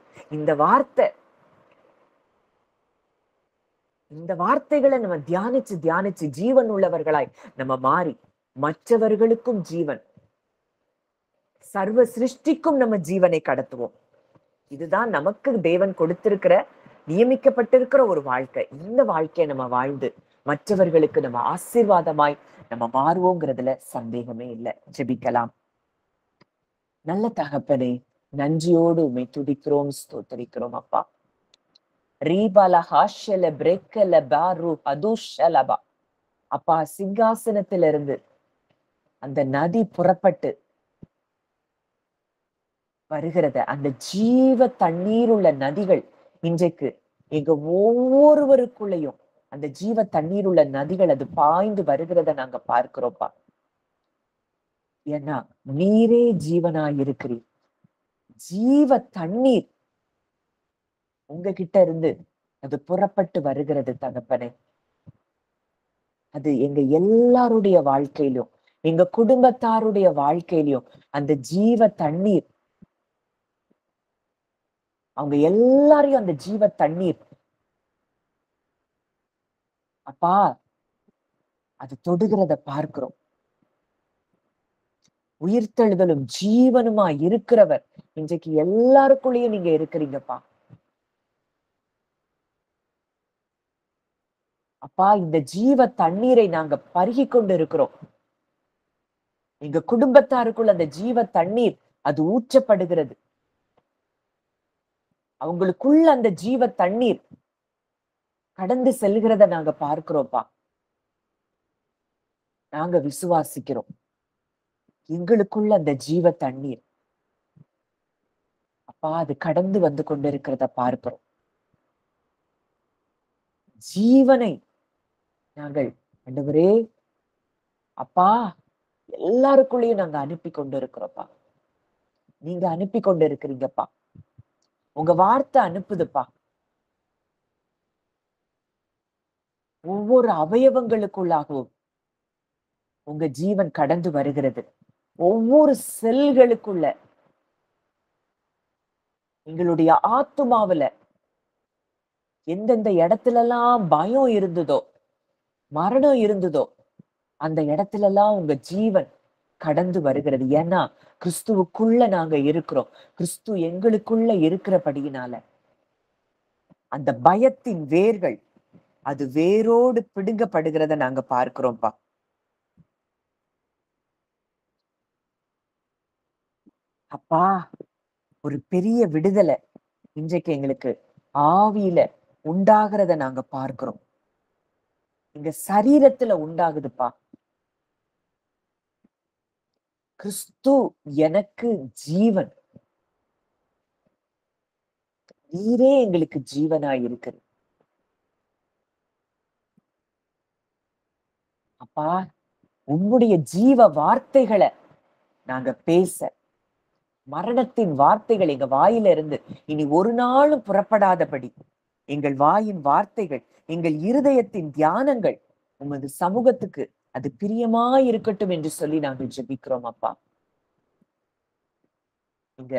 இந்த வார்த்தைகளை நம்ம தியானிச்சு தியானிச்சு ஜீவன் உள்ளவர்களாய் நம்ம மாறி மற்றவர்களுக்கும் ஜீவன், சர்வ சிருஷ்டிக்கும் நம்ம ஜீவனை கடத்துவோம். இதுதான் நமக்கு தேவன் கொடுத்திருக்கிற, நியமிக்கப்பட்டிருக்கிற ஒரு வாழ்க்கை. இந்த வாழ்க்கையை நம்ம வாழ்ந்து மற்றவர்களுக்கு நம்ம ஆசீர்வாதமாய் நம்ம மாறுவோங்கிறதுல சந்தேகமே இல்லை. ஜெபிக்கலாம். நல்ல தகப்பனே, நன்றியோடு உம்மை துதிக்கிறோம், ஸ்தோத்தரிக்கிறோம் அப்பா. ரீபல ஹாஷல பிரேக்கல பாரு அதுஷலபா. அப்பா, சிங்காசனத்திலிருந்து அந்த நதி புறப்பட்டு வருகிறத, அந்த ஜீவ தண்ணீர் உள்ள நதிகள் இன்றைக்கு எங்க ஒவ்வொருவருக்குள்ளயும் அந்த ஜீவ தண்ணீர் உள்ள நதிகள் அது பாய்ந்து வருகிறத நாங்க பார்க்கிறோம்ப்பா. ஏன்னா நீரே ஜீவனாய் இருக்கிறீர். ஜீவ தண்ணீர் உங்ககிட்ட இருந்து அது புறப்பட்டு வருகிறது தகப்பனே. அது எங்க எல்லாருடைய வாழ்க்கையிலும், எங்க குடும்பத்தாருடைய வாழ்க்கையிலும் அந்த ஜீவ தண்ணீர், அவங்க எல்லாரையும் அந்த ஜீவ தண்ணீர் அப்பா அது தொடுகிறத பார்க்கிறோம். உயிர்த்தெழுதலும் ஜீவனுமா இருக்கிறவர் இன்றைக்கு எல்லாருக்குள்ளேயும் நீங்க இருக்கிறீங்கப்பா. அப்பா, இந்த ஜீவ தண்ணீரை நாங்க பருகி கொண்டு இருக்கிறோம். எங்க குடும்பத்தாருக்குள்ள அந்த ஜீவ தண்ணீர் அது ஊற்றப்படுகிறது. அவங்களுக்குள்ள அந்த ஜீவ தண்ணீர் கடந்து செல்கிறத நாங்க பார்க்கிறோம்ப்பா. நாங்க விசுவாசிக்கிறோம். எங்களுக்குள்ள அந்த ஜீவ தண்ணீர் அப்பா அது கடந்து வந்து கொண்டிருக்கிறத பார்க்கிறோம். ஜீவனை நாங்கள் ஆண்டவரே அப்பா எல்லாருக்குள்ளயும் நாங்க அனுப்பி கொண்டு இருக்கிறோம்ப்பா. நீங்க அனுப்பி கொண்டு இருக்கிறீங்கப்பா. உங்க வார்த்தை அனுப்புதுப்பா. ஒவ்வொரு அவயவங்களுக்குள்ளாகவும் உங்க ஜீவன் கடந்து வருகிறது. ஒவ்வொரு செல்களுக்குள்ள, எங்களுடைய ஆத்துமாவுல எந்தெந்த இடத்துல எல்லாம் பயம் இருந்ததோ, மரணம் இருந்ததோ, அந்த இடத்துல எல்லாம் உங்க ஜீவன் கடந்து வருகிறது. ஏன்னா கிறிஸ்துவுக்குள்ள நாங்க இருக்கிறோம். கிறிஸ்து எங்களுக்குள்ள இருக்கிறபடியினால அந்த பயத்தின் வேர்கள் அது வேரோடு பிடுங்கப்படுகிறத நாங்க பார்க்கிறோம்ப்பா. அப்பா, ஒரு பெரிய விடுதலை இன்றைக்கு எங்களுக்கு ஆவியில உண்டாகிறத நாங்க பார்க்கிறோம். எங்க சரீரத்துல உண்டாகுதுப்பா. கிறிஸ்து எனக்கு ஜீவன். நீரே எங்களுக்கு ஜீவனாய் இருக்கிறது. அப்பா, உம்முடைய ஜீவ வார்த்தைகளை நாங்க பேச, மரணத்தின் வார்த்தைகள் எங்க வாயில இருந்து இனி ஒரு நாளும் புறப்படாதபடி, எங்கள் வாயின் வார்த்தைகள், எங்கள் இருதயத்தின் தியானங்கள் உமது சமூகத்துக்கு அது பிரியமாய் இருக்கட்டும் என்று சொல்லி நாங்கள் ஜெபிக்கிறோம் அப்பா. இங்க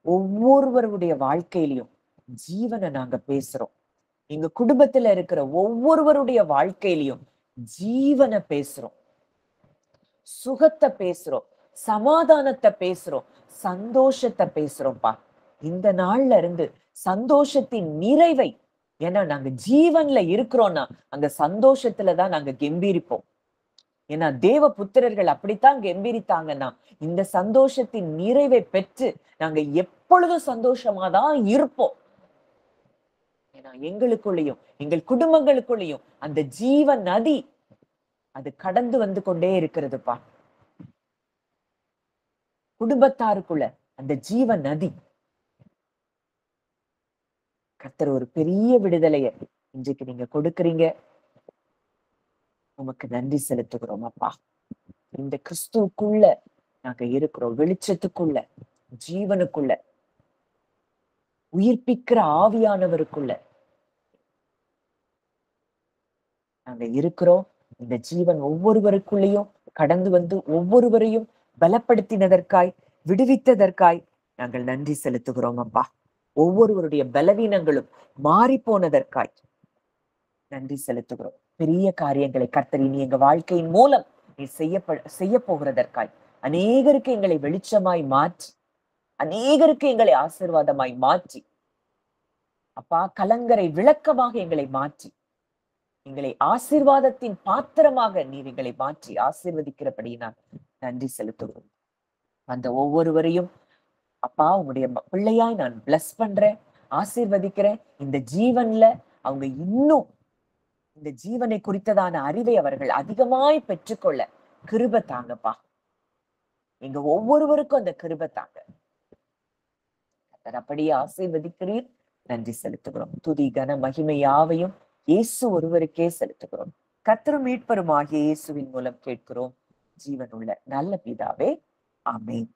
ஒவ்வொருவருடைய வாழ்க்கையிலையும் ஜீவனை நாங்க பேசுறோம். எங்க குடும்பத்துல இருக்கிற ஒவ்வொருவருடைய வாழ்க்கையிலையும் ஜீவனை பேசுறோம், சுகத்தை பேசுறோம், சமாதானத்தை பேசுறோம், சந்தோஷத்தை பேசுறோம்ப்பா. இந்த நாள்ல இருந்து சந்தோஷத்தின் நிறைவை, ஏன்னா நாங்க ஜீவன்ல இருக்கிறோம்னா அந்த சந்தோஷத்துலதான் நாங்க கெம்பீரிப்போம். ஏன்னா தேவ புத்திரர்கள் அப்படித்தான் கெம்பீரித்தாங்கன்னா, இந்த சந்தோஷத்தின் நிறைவை பெற்று நாங்க எப்பொழுதும் சந்தோஷமாதான் இருப்போம். ஏன்னா எங்களுக்குள்ளேயும் எங்கள் குடும்பங்களுக்குள்ளேயும் அந்த ஜீவ நதி அது கடந்து வந்து கொண்டே இருக்கிறதுப்பா. குடும்பத்தாருக்குள்ள அந்த ஜீவ நதி. கர்த்தர் ஒரு பெரிய விடுதலைய இன்றைக்கு நீங்க கொடுக்குறீங்க. உமக்கு நன்றி செலுத்துகிறோம் அப்பா. இந்த கிறிஸ்துவுக்குள்ள நாங்க இருக்கிறோம், வெளிச்சத்துக்குள்ள, ஜீவனுக்குள்ள, உயிர்ப்பிக்கிற ஆவியானவருக்குள்ள நாங்க இருக்கிறோம். இந்த ஜீவன் ஒவ்வொருவருக்குள்ளேயும் கடந்து வந்து ஒவ்வொருவரையும் பலப்படுத்தினதற்காய், விடுவித்ததற்காய் நாங்கள் நன்றி செலுத்துகிறோம் அப்பா. ஒவ்வொருவருடைய பலவீனங்களும் மாறி போனதற்காய் நன்றி செலுத்துகிறோம். பெரிய காரியங்களை கர்த்தர் இனி எங்க வாழ்க்கையின் மூலம் நீ செய்ய போகிறதற்காய், அநேகருக்கு எங்களை வெளிச்சமாய் மாற்றி, அநேகருக்கு எங்களை ஆசீர்வாதமாய் மாற்றி, அப்பா கலங்கரை விளக்கமாக எங்களை மாற்றி, எங்களை ஆசீர்வாதத்தின் பாத்திரமாக நீர் எங்களை மாற்றி ஆசீர்வதிக்கிறபடியினால் நன்றி செலுத்துகிறோம். அந்த ஒவ்வொருவரையும் அப்பா உங்களுடைய பிள்ளையாய் நான் பிளஸ் பண்றேன், ஆசீர்வதிக்கிறேன். இந்த ஜீவன்ல அவங்க இன்னும் இந்த ஜீவனை குறித்ததான அறிவை அவர்கள் அதிகமாய் பெற்றுக்கொள்ள கிருபை தாங்கப்பா. எங்க ஒவ்வொருவருக்கும் அந்த கிருபை தாங்க. அப்படியே ஆசீர்வதிக்கிறீர். நன்றி செலுத்துகிறோம். துதி கன மகிமை யாவையும் இயேசு ஒருவருக்கே செலுத்துகிறோம். கர்த்தரும் மீட்பருமாகிய இயேசுவின் மூலம் கேட்கிறோம் ஜீவனுள்ள நல்ல பிதாவே, ஆமென்.